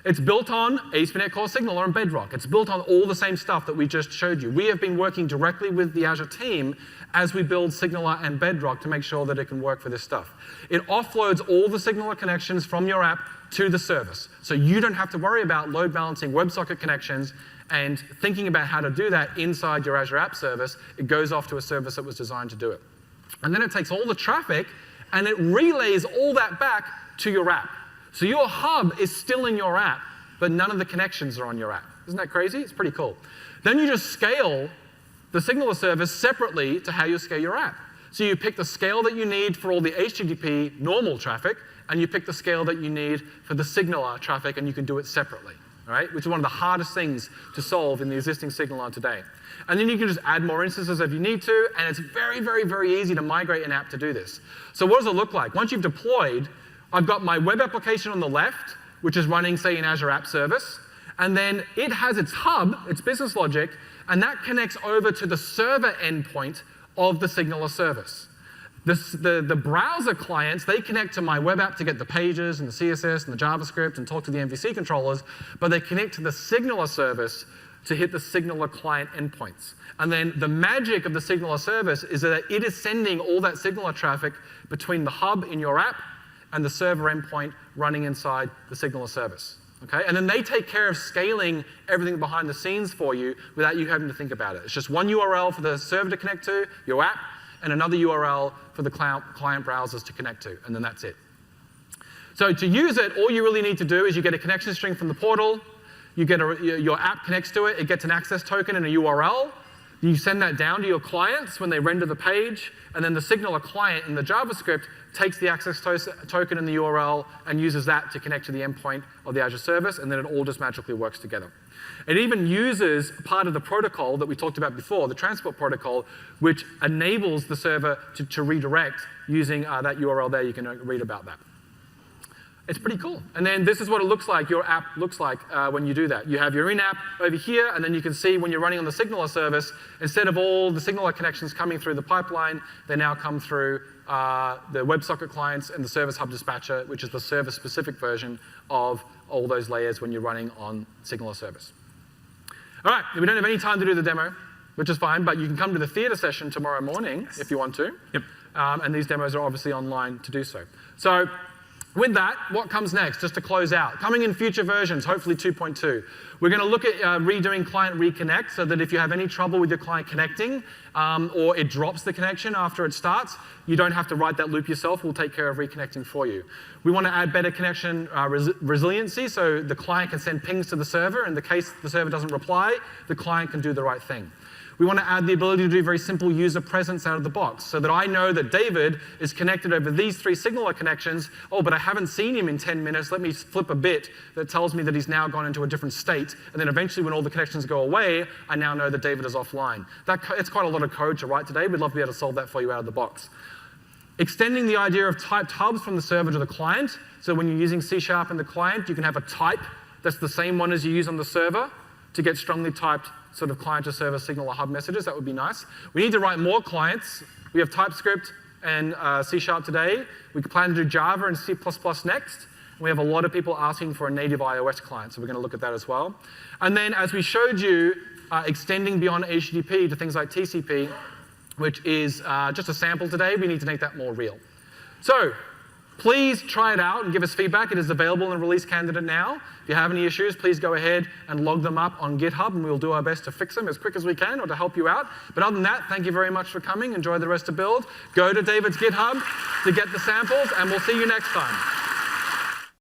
It's built on ASP.NET Core SignalR and Bedrock. It's built on all the same stuff that we just showed you. We have been working directly with the Azure team as we build SignalR and Bedrock to make sure that it can work for this stuff. It offloads all the SignalR connections from your app to the service. So you don't have to worry about load balancing WebSocket connections and thinking about how to do that inside your Azure App Service. It goes off to a service that was designed to do it. And then it takes all the traffic and it relays all that back to your app. So your hub is still in your app, but none of the connections are on your app. Isn't that crazy? It's pretty cool. Then you just scale the SignalR service separately to how you scale your app. So you pick the scale that you need for all the HTTP normal traffic, and you pick the scale that you need for the SignalR traffic, and you can do it separately, right? Which is one of the hardest things to solve in the existing SignalR today. And then you can just add more instances if you need to, and it's very, very, very easy to migrate an app to do this. So what does it look like? Once you've deployed, I've got my web application on the left, which is running, say, in Azure App Service, and then it has its hub, its business logic, and that connects over to the server endpoint of the SignalR service. The browser clients, they connect to my web app to get the pages and the CSS and the JavaScript and talk to the MVC controllers, but they connect to the SignalR service to hit the SignalR client endpoints. And then the magic of the SignalR service is that it is sending all that SignalR traffic between the hub in your app and the server endpoint running inside the SignalR service. Okay? And then they take care of scaling everything behind the scenes for you without you having to think about it. It's just one URL for the server to connect to, your app, and another URL for the client browsers to connect to, and then that's it. So to use it, all you really need to do is you get a connection string from the portal, you get your app connects to it, it gets an access token and a URL, You send that down to your clients when they render the page, and then the SignalR client in the JavaScript takes the access token in the URL and uses that to connect to the endpoint of the Azure service, and then it all just magically works together. It even uses part of the protocol that we talked about before, the transport protocol, which enables the server to redirect using that URL there. You can read about that. It's pretty cool. And then this is what it looks like, your app looks like when you do that. You have your in-app over here, and then you can see when you're running on the SignalR service, instead of all the SignalR connections coming through the pipeline, they now come through the WebSocket clients and the Service Hub Dispatcher, which is the service-specific version of all those layers when you're running on SignalR service. All right, we don't have any time to do the demo, which is fine, but you can come to the theater session tomorrow morning if you want to.
Yep.
And these demos are obviously online to do so. So with that, what comes next, just to close out? Coming in future versions, hopefully 2.2. We're going to look at redoing client reconnect so that if you have any trouble with your client connecting or it drops the connection after it starts, you don't have to write that loop yourself. We'll take care of reconnecting for you. We want to add better connection resiliency so the client can send pings to the server. In the case the server doesn't reply, the client can do the right thing. We want to add the ability to do very simple user presence out of the box so that I know that David is connected over these 3 SignalR connections. Oh, but I haven't seen him in 10 minutes. Let me flip a bit that tells me that he's now gone into a different state. And then eventually when all the connections go away, I now know that David is offline. It's quite a lot of code to write today. We'd love to be able to solve that for you out of the box. Extending the idea of typed hubs from the server to the client. So when you're using C# in the client, you can have a type that's the same one as you use on the server to get strongly typed sort of client-to-server SignalR hub messages. That would be nice. We need to write more clients. We have TypeScript and C# today. We plan to do Java and C++ next. And we have a lot of people asking for a native iOS client, so we're going to look at that as well. And then, as we showed you, extending beyond HTTP to things like TCP, which is just a sample today. We need to make that more real. So please try it out and give us feedback. It is available in the release candidate now. If you have any issues, please go ahead and log them up on GitHub, and we'll do our best to fix them as quick as we can or to help you out. But other than that, thank you very much for coming. Enjoy the rest of build. Go to David's GitHub to get the samples, and we'll see you next time.